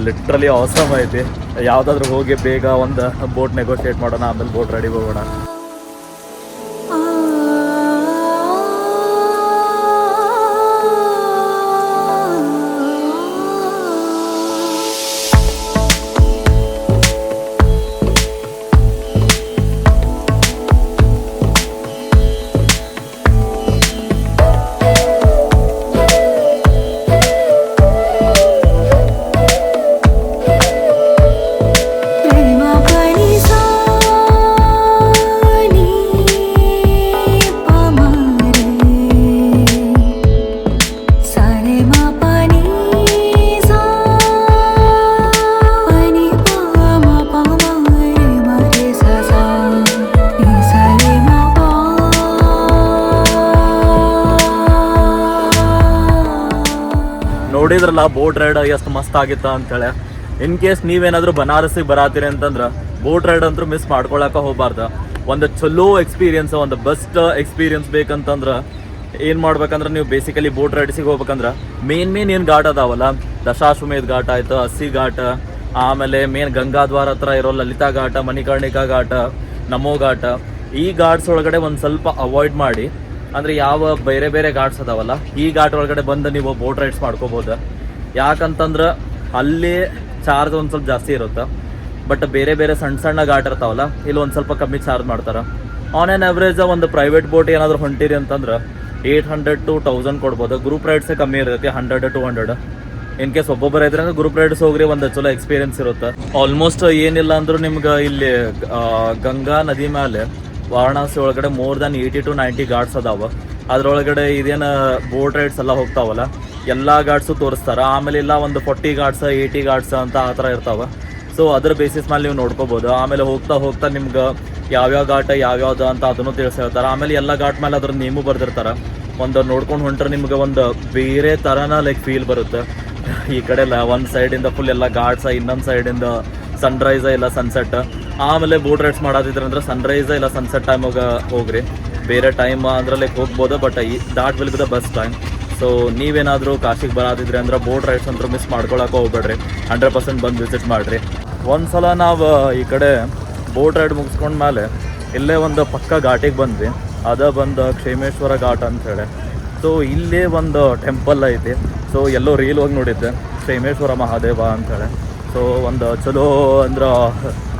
ಲಿಟ್ರಲಿ ಆಸಮ್ ಐತಿ. ಯಾವುದಾದ್ರೂ ಹೋಗಿ ಬೇಗ ಒಂದು ಬೋಟ್ ನೆಗೋಷಿಯೇಟ್ ಮಾಡೋಣ, ಆಮೇಲೆ ಬೋಟ್ ರೆಡಿ ಹೋಗೋಣ. ನೋಡಿದ್ರಲ್ಲ ಬೋಟ್ ರೈಡ್ ಎಷ್ಟು ಮಸ್ತ್ ಆಗಿತ್ತ ಅಂತೇಳಿ. ಇನ್ ಕೇಸ್ ನೀವೇನಾದರೂ ಬನಾರಸ್ಸಿಗೆ ಬರಾತೀರಿ ಅಂತಂದ್ರೆ ಬೋಟ್ ರೈಡ್ ಅಂತೂ ಮಿಸ್ ಮಾಡ್ಕೊಳಕ್ಕೆ ಹೋಗ್ಬಾರ್ದು. ಒಂದು ಚಲೋ ಎಕ್ಸ್ಪೀರಿಯನ್ಸ್, ಒಂದು ಬೆಸ್ಟ್ ಎಕ್ಸ್ಪೀರಿಯನ್ಸ್ ಬೇಕಂತಂದ್ರೆ ಏನು ಮಾಡ್ಬೇಕಂದ್ರೆ ನೀವು ಬೇಸಿಕಲಿ ಬೋಟ್ ರೈಡ್ಸಿಗೆ ಹೋಗ್ಬೇಕಂದ್ರೆ ಮೇನ್ ಏನು ಘಾಟ್ ಅದಾವಲ್ಲ, ದಶಾಶ್ವಮೇಧ ಘಾಟ್ ಆಯಿತು, ಅಸ್ಸಿ ಘಾಟ್, ಆಮೇಲೆ ಮೇನ್ ಗಂಗಾದ್ವಾರ ಹತ್ರ ಇರೋ ಲಲಿತಾ ಘಾಟ, ಮಣಿಕರ್ಣಿಕಾ ಘಾಟ, ನಮೋ ಘಾಟ, ಈ ಘಾಟ್ಸ್ ಒಳಗಡೆ ಒಂದು ಸ್ವಲ್ಪ ಅವಾಯ್ಡ್ ಮಾಡಿ. ಅಂದರೆ ಯಾವ ಬೇರೆ ಘಾಟ್ಸ್ ಅದಾವಲ್ಲ ಈ ಘಾಟ್ ಒಳಗಡೆ ಬಂದು ನೀವು ಬೋಟ್ ರೈಡ್ಸ್ ಮಾಡ್ಕೋಬೋದು. ಯಾಕಂತಂದ್ರೆ ಅಲ್ಲಿ ಚಾರ್ಜ್ ಒಂದು ಸ್ವಲ್ಪ ಜಾಸ್ತಿ ಇರುತ್ತೆ. ಬಟ್ ಬೇರೆ ಸಣ್ಣ ಘಾಟ್ ಇರ್ತಾವಲ್ಲ ಇಲ್ಲಿ ಒಂದು ಸ್ವಲ್ಪ ಕಮ್ಮಿ ಚಾರ್ಜ್ ಮಾಡ್ತಾರೆ. ಆನ್ ಆ್ಯನ್ ಆವ್ರೇಜ್ ಒಂದು ಪ್ರೈವೇಟ್ ಬೋಟ್ ಏನಾದರೂ ಹೊಂಟಿರಿ ಅಂತಂದ್ರೆ 800 to 1000 ಕೊಡ್ಬೋದು. ಗ್ರೂಪ್ ರೈಡ್ಸೇ ಕಮ್ಮಿ ಇರುತ್ತೆ, 100 to 200. ಇನ್ ಕೇಸ್ ಒಬ್ಬೊಬ್ಬರು ಇದ್ರೆ ಅಂದ್ರೆ ಗ್ರೂಪ್ ರೈಡ್ಸ್ ಹೋಗ್ರಿ, ಒಂದು ಚಲೋ ಎಕ್ಸ್ಪೀರಿಯನ್ಸ್ ಇರುತ್ತೆ. ಆಲ್ಮೋಸ್ಟ್ ಏನಿಲ್ಲ ಅಂದ್ರೂ ನಿಮ್ಗೆ ಇಲ್ಲಿ ಗಂಗಾ ನದಿ ಮೇಲೆ ವಾರಣಾಸಿ ಒಳಗಡೆ ಮೋರ್ ದ್ಯಾನ್ 80 to 90 ಘಾಟ್ಸ್ ಅದಾವ. ಅದರೊಳಗಡೆ ಇದೇನು ಬೋಟ್ ರೈಡ್ಸ್ ಎಲ್ಲ ಹೋಗ್ತಾವಲ್ಲ ಎಲ್ಲ ಘಾಟ್ಸು ತೋರಿಸ್ತಾರೆ. ಆಮೇಲೆ ಇಲ್ಲ ಒಂದು 40 ಘಾಟ್ಸ್ 80 ಘಾಟ್ಸ್ ಅಂತ ಆ ಥರ ಇರ್ತಾವೆ. ಸೊ ಅದ್ರ ಬೇಸಿಸ್ ಮೇಲೆ ನೀವು ನೋಡ್ಕೋಬೋದು. ಆಮೇಲೆ ಹೋಗ್ತಾ ನಿಮ್ಗೆ ಯಾವ್ಯಾವ ಘಾಟ ಯಾವ್ಯಾವ್ದು ಅಂತ ಅದನ್ನು ತಿಳಿಸಿರ್ತಾರೆ. ಆಮೇಲೆ ಎಲ್ಲ ಘಾಟ್ ಮೇಲೆ ಅದ್ರ ನೇಮು ಬರ್ದಿರ್ತಾರೆ. ಒಂದು ನೋಡ್ಕೊಂಡು ಹೊಂಟ್ರೆ ನಿಮ್ಗೆ ಒಂದು ಬೇರೆ ಥರನ ಲೈಕ್ ಫೀಲ್ ಬರುತ್ತೆ. ಈ ಕಡೆ ಎಲ್ಲ ಒಂದು ಸೈಡಿಂದ ಫುಲ್ ಎಲ್ಲ ಘಾಟ್ಸ, ಇನ್ನೊಂದು ಸೈಡಿಂದ ಸನ್ರೈಸ ಇಲ್ಲ ಸನ್ಸೆಟ್. ಆಮೇಲೆ ಬೋಟ್ ರೈಡ್ಸ್ ಮಾಡೋದಿದ್ರೆ ಅಂದ್ರೆ ಸನ್ರೈಸ ಇಲ್ಲ ಸನ್ಸೆಟ್ ಟೈಮಾಗ ಹೋಗ್ರಿ. ಬೇರೆ ಟೈಮ್ ಅಂದ್ರೆ ಲೈಕ್ ಹೋಗ್ಬೋದು, but that will be the best time. So ನೀವೇನಾದರೂ ಕಾಶಿಗೆ ಬರೋದಿದ್ರೆ ಅಂದ್ರೆ ಬೋಟ್ ರೈಡ್ಸ್ ಅಂತೂ ಮಿಸ್ ಮಾಡ್ಕೊಳಕ್ಕೆ ಹೋಗ್ಬೇಡ್ರಿ. 100% ಬಂದು ವಿಸಿಟ್ ಮಾಡಿರಿ. ಒಂದು ಸಲ ನಾವು ಈ ಕಡೆ ಬೋಟ್ ರೈಡ್ ಮುಗಿಸ್ಕೊಂಡ್ಮೇಲೆ ಇಲ್ಲೇ ಒಂದು ಪಕ್ಕ ಘಾಟಿಗೆ ಬಂದ್ವಿ. ಅದ ಬಂದು ಕ್ಷೇಮೇಶ್ವರ ಘಾಟ್ ಅಂಥೇಳಿ. ಸೊ ಇಲ್ಲೇ ಒಂದು ಟೆಂಪಲ್ ಐತಿ. ಸೊ ಎಲ್ಲೋ ರೀಲ್ ಹೋಗಿ ನೋಡಿದ್ದೆ, ಕ್ಷೇಮೇಶ್ವರ ಮಹಾದೇವ ಅಂಥೇಳಿ. ಸೊ ಒಂದು ಚಲೋ ಅಂದ್ರೆ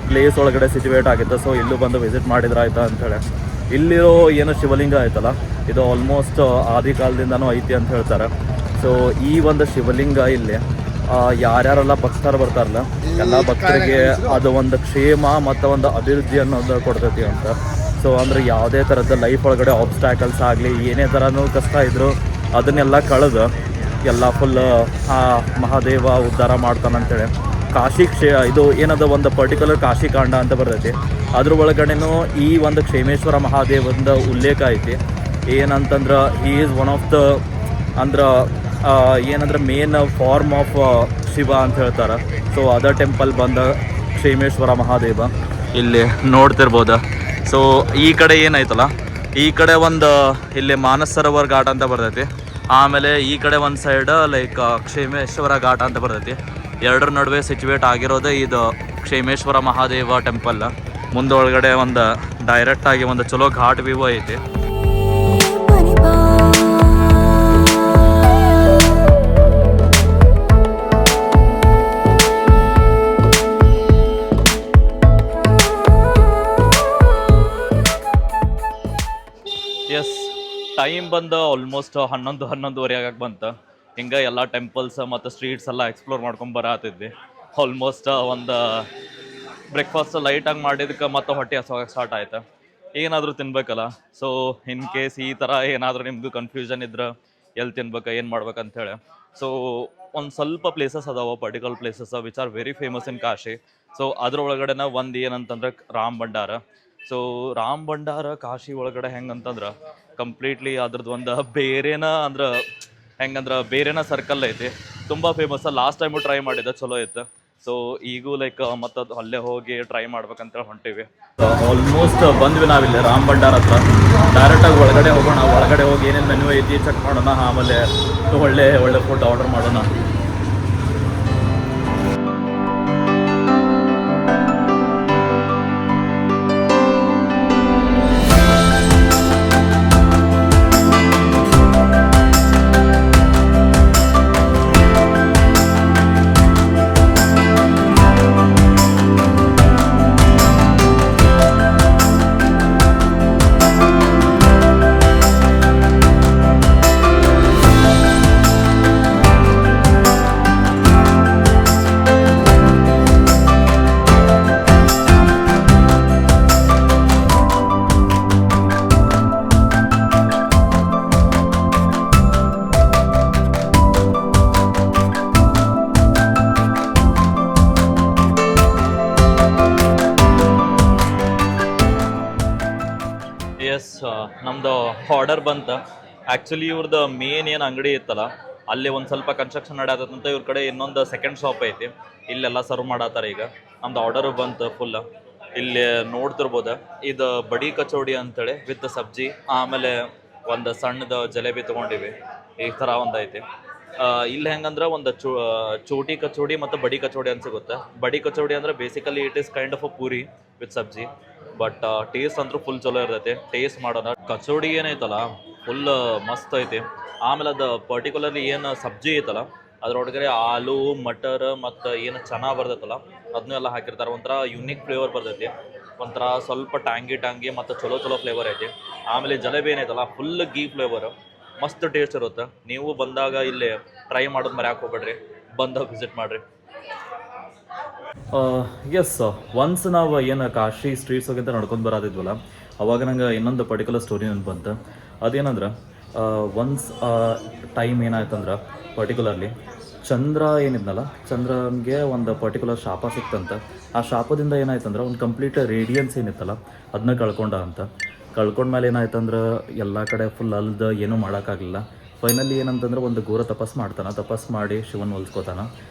ಪ್ಲೇಸ್ ಒಳಗಡೆ ಸಿಚುವೇಟ್ ಆಗಿತ್ತು. ಸೊ ಇಲ್ಲೂ ಬಂದು ವಿಸಿಟ್ ಮಾಡಿದ್ರೆ ಆಯ್ತಾ ಅಂಥೇಳಿ. ಇಲ್ಲಿರೋ ಏನು ಶಿವಲಿಂಗ ಆಯ್ತಲ್ಲ ಇದು ಆಲ್ಮೋಸ್ಟ್ ಆದಿ ಕಾಲದಿಂದನೂ ಐತಿ ಅಂತ ಹೇಳ್ತಾರೆ. ಸೊ ಈ ಒಂದು ಶಿವಲಿಂಗ ಇಲ್ಲಿ ಯಾರ್ಯಾರೆಲ್ಲ ಭಕ್ತರು ಬರ್ತಾರಲ್ಲ ಎಲ್ಲ ಭಕ್ತರಿಗೆ ಅದು ಒಂದು ಕ್ಷೇಮ ಮತ್ತು ಒಂದು ಅಭಿವೃದ್ಧಿ ಅನ್ನೋದು ಕೊಡ್ತೈತಿ ಅಂತ. ಸೊ ಅಂದರೆ ಯಾವುದೇ ಥರದ ಲೈಫ್ ಒಳಗಡೆ ಆಬ್ಸ್ಟ್ಯಾಕಲ್ಸ್ ಆಗಲಿ ಏನೇ ಥರನೂ ಕಷ್ಟ ಇದ್ದರೂ ಅದನ್ನೆಲ್ಲ ಕಳೆದು ಎಲ್ಲ ಫುಲ್ ಮಹಾದೇವ ಉದ್ಧಾರ ಮಾಡ್ತಾನಂತೇಳಿ ಕಾಶಿ ಇದು ಏನದ ಒಂದು ಪರ್ಟಿಕ್ಯುಲರ್ ಕಾಶಿ ಕಾಂಡ ಅಂತ ಬರ್ತೈತಿ. ಅದ್ರ ಒಳಗಡೆನೂ ಈ ಒಂದು ಕ್ಷೇಮೇಶ್ವರ ಮಹಾದೇವಂದ ಉಲ್ಲೇಖ ಐತಿ. ಏನಂತಂದ್ರೆ ಈ ಈಸ್ ಒನ್ ಆಫ್ ದ ಅಂದ್ರೆ ಏನಂದ್ರೆ ಮೇನ್ ಫಾರ್ಮ್ ಆಫ್ ಶಿವ ಅಂತ ಹೇಳ್ತಾರೆ. ಸೊ ಅದ ಟೆಂಪಲ್ ಬಂದ ಕ್ಷೇಮೇಶ್ವರ ಮಹಾದೇವ ಇಲ್ಲಿ ನೋಡ್ತಿರ್ಬೋದು. ಸೊ ಈ ಕಡೆ ಏನಾಯ್ತಲ್ಲ, ಈ ಕಡೆ ಒಂದು ಇಲ್ಲಿ ಮಾನಸ್ ಸರೋವರ್ ಘಾಟ್ ಅಂತ ಬರ್ತೈತಿ. ಆಮೇಲೆ ಈ ಕಡೆ ಒಂದು ಸೈಡ್ ಲೈಕ್ ಕ್ಷೇಮೇಶ್ವರ ಘಾಟ್ ಅಂತ ಬರ್ತೈತಿ. ಎರಡರ ನಡುವೆ ಸಿಚುವೇಟ್ ಆಗಿರೋದು ಇದು ಕ್ಷೇಮೇಶ್ವರ ಮಹಾದೇವ ಟೆಂಪಲ್. ಮುಂದೊಳಗಡೆ ಒಂದು ಡೈರೆಕ್ಟಾಗಿ ಒಂದು ಚಲೋ ಘಾಟ್ ವ್ಯೂ ಐತಿ. ಎಸ್, ಟೈಮ್ ಬಂದು ಆಲ್ಮೋಸ್ಟ್ 11:30 ಆಗಕ್ಕೆ ಬಂತು. ಹಿಂಗೆ ಎಲ್ಲ ಟೆಂಪಲ್ಸ್ ಮತ್ತು ಸ್ಟ್ರೀಟ್ಸ್ ಎಲ್ಲ ಎಕ್ಸ್ಪ್ಲೋರ್ ಮಾಡ್ಕೊಂಡು ಬರತ್ತಿದ್ವಿ. ಆಲ್ಮೋಸ್ಟ್ ಒಂದು ಬ್ರೇಕ್ಫಾಸ್ಟ್ ಲೈಟಾಗಿ ಮಾಡಿದಕ್ಕೆ ಮತ್ತು ಹೊಟ್ಟೆ ಹಸುವಾಗಕ್ಕೆ ಸ್ಟಾರ್ಟ್ ಆಯ್ತು. ಏನಾದರೂ ತಿನ್ಬೇಕಲ್ಲ. ಸೊ ಇನ್ ಕೇಸ್ ಈ ಥರ ಏನಾದರೂ ನಿಮ್ಮದು ಕನ್ಫ್ಯೂಷನ್ ಇದ್ರೆ ಎಲ್ಲಿ ತಿನ್ಬೇಕು ಏನು ಮಾಡ್ಬೇಕಂತೇಳಿ, ಸೊ ಒಂದು ಸ್ವಲ್ಪ ಪ್ಲೇಸಸ್ ಅದಾವೆ, particular places which are very famous in Kashi. So ಅದ್ರೊಳಗಡೆನ ಒಂದು ಏನಂತಂದ್ರೆ ರಾಮ್ ಭಂಡಾರ. ಸೊ ರಾಮ್ ಭಂಡಾರ ಕಾಶಿ ಒಳಗಡೆ ಹೆಂಗಂತಂದ್ರೆ ಕಂಪ್ಲೀಟ್ಲಿ ಅದ್ರದ್ದು ಒಂದು ಬೇರೆನ ಅಂದ್ರೆ ಹೆಂಗಂದ್ರೆ ಬೇರೆನ ಸರ್ಕಲ್ ಐತಿ, ತುಂಬ ಫೇಮಸ್. ಲಾಸ್ಟ್ ಟೈಮು ಟ್ರೈ ಮಾಡಿದ್ದೆ, ಚಲೋ ಇತ್ತು. ಸೊ ಈಗೂ ಲೈಕ್ ಮತ್ತು ಅಲ್ಲೇ ಹೋಗಿ ಟ್ರೈ ಮಾಡ್ಬೇಕಂತ ಹೊಂಟಿವಿ. ಆಲ್ಮೋಸ್ಟ್ ಬಂದ್ವಿ ನಾವಿಲ್ಲಿ ರಾಮ್ ಭಂಡಾರ ಹತ್ರ. ಡೈರೆಕ್ಟಾಗಿ ಒಳಗಡೆ ಹೋಗೋಣ. ಒಳಗಡೆ ಹೋಗಿ ಏನೇನು ಮೆನು ಐತಿ ಚೆಕ್ ಮಾಡೋಣ, ಆಮೇಲೆ ಒಳ್ಳೆ ಫುಡ್ ಆರ್ಡರ್ ಮಾಡೋಣ. ಎಸ್, ನಮ್ಮದು ಆರ್ಡರ್ ಬಂತು. ಆ್ಯಕ್ಚುಲಿ ಇವ್ರದ್ದು ಮೇನ್ ಏನು ಅಂಗಡಿ ಇತ್ತಲ್ಲ, ಅಲ್ಲಿ ಒಂದು ಸ್ವಲ್ಪ ಕನ್ಸ್ಟ್ರಕ್ಷನ್ ನಡೆಯತ್ತಂತ ಇವ್ರ ಕಡೆ ಇನ್ನೊಂದು ಸೆಕೆಂಡ್ ಶಾಪ್ ಐತಿ, ಇಲ್ಲೆಲ್ಲ ಸರ್ವ್ ಮಾಡತ್ತಾರೆ. ಈಗ ನಮ್ದು ಆರ್ಡರು ಬಂತು ಫುಲ್. ಇಲ್ಲಿ ನೋಡ್ತಿರ್ಬೋದು, ಇದು ಬಡಿ ಕಚೋಡಿ ಅಂತೇಳಿ ವಿತ್ ಸಬ್ಜಿ, ಆಮೇಲೆ ಒಂದು ಸಣ್ಣದು ಜಲೇಬಿ ತೊಗೊಂಡಿವಿ. ಈ ಥರ ಒಂದು ಐತಿ. ಇಲ್ಲಿ ಹೆಂಗಂದ್ರೆ ಒಂದು ಚೋಟಿ ಕಚೋಡಿ ಮತ್ತು ಬಡಿ ಕಚೋಡಿ ಅಂತ ಸಿಗುತ್ತೆ. ಬಡಿ ಕಚೋಡಿ ಅಂದರೆ basically it is kind of a puri with sabzi, but taste ಅಂತೂ ಫುಲ್ ಚಲೋ ಇರ್ತೈತಿ. ಟೇಸ್ಟ್ ಮಾಡೋಣ. ಕಚೋಡಿ ಏನೈತಲ್ಲ ಫುಲ್ ಮಸ್ತ್ ಐತಿ. ಆಮೇಲೆ ಅದು ಪರ್ಟಿಕ್ಯುಲರ್ಲಿ ಏನು ಸಬ್ಜಿ ಐತಲ್ಲ ಅದ್ರೊಳಗಡೆ ಆಲೂ ಮಟರ್ ಮತ್ತು ಏನು ಚೆನ್ನಾಗಿ ಬರ್ತೈತಲ್ಲ ಅದನ್ನೂ ಎಲ್ಲ ಹಾಕಿರ್ತಾರೆ. ಒಂಥರ ಯುನೀಕ್ ಫ್ಲೇವರ್ ಬರ್ತೈತಿ, ಒಂಥರ ಸ್ವಲ್ಪ ಟ್ಯಾಂಗಿ ಮತ್ತು ಚಲೋ ಫ್ಲೇವರ್ ಐತಿ. ಆಮೇಲೆ ಜಲೇಬಿ ಏನೈತಲ್ಲ ಫುಲ್ ಗೀ ಫ್ಲೇವರು, ಮಸ್ತ್ ಟೇಸ್ಟ್ ಇರುತ್ತೆ. ನೀವು ಬಂದಾಗ ಇಲ್ಲಿ ಟ್ರೈ ಮಾಡೋದು ಮರ್ಯಾಕೆ ಹೋಗ್ಬೇಡ್ರಿ, ಬಂದಾಗ ವಿಸಿಟ್ ಮಾಡಿರಿ. ಎಸ್, ಒನ್ಸ್ ನಾವು ಏನು ಕಾಶಿ ಸ್ಟ್ರೀಟ್ಸ್ ಹೋಗಿಂತ ನಡ್ಕೊಂಡು ಬರೋದಿದ್ವಲ್ಲ, ಅವಾಗ ನಂಗೆ ಇನ್ನೊಂದು ಪರ್ಟಿಕ್ಯುಲರ್ ಸ್ಟೋರಿ ನೆನಪು ಬಂತು. ಅದೇನಂದ್ರೆ ಒನ್ಸ್ ಟೈಮ್ ಏನಾಯ್ತಂದ್ರೆ ಪರ್ಟಿಕ್ಯುಲರ್ಲಿ ಚಂದ್ರ ಏನಿದ್ನಲ್ಲ, ಚಂದ್ರನಿಗೆ ಒಂದು ಪರ್ಟಿಕ್ಯುಲರ್ ಶಾಪ ಸಿಕ್ತಂತ. ಆ ಶಾಪದಿಂದ ಏನಾಯ್ತಂದ್ರೆ ಒಂದು ಕಂಪ್ಲೀಟ್ ರೇಡಿಯನ್ಸ್ ಏನಿತ್ತಲ್ಲ ಅದನ್ನ ಕಳ್ಕೊಂಡ್ಮೇಲೆ ಏನಾಯ್ತಂದ್ರೆ ಎಲ್ಲ ಕಡೆ ಫುಲ್ ಅಲ್ದು ಏನೂ ಮಾಡೋಕ್ಕಾಗಲಿಲ್ಲ. ಫೈನಲಿ ಏನಂತಂದ್ರೆ ಒಂದು ಘೋರ ತಪಸ್ ಮಾಡಿ ಶಿವನ್ ಹೊಲ್ಸ್ಕೊತಾನೆ.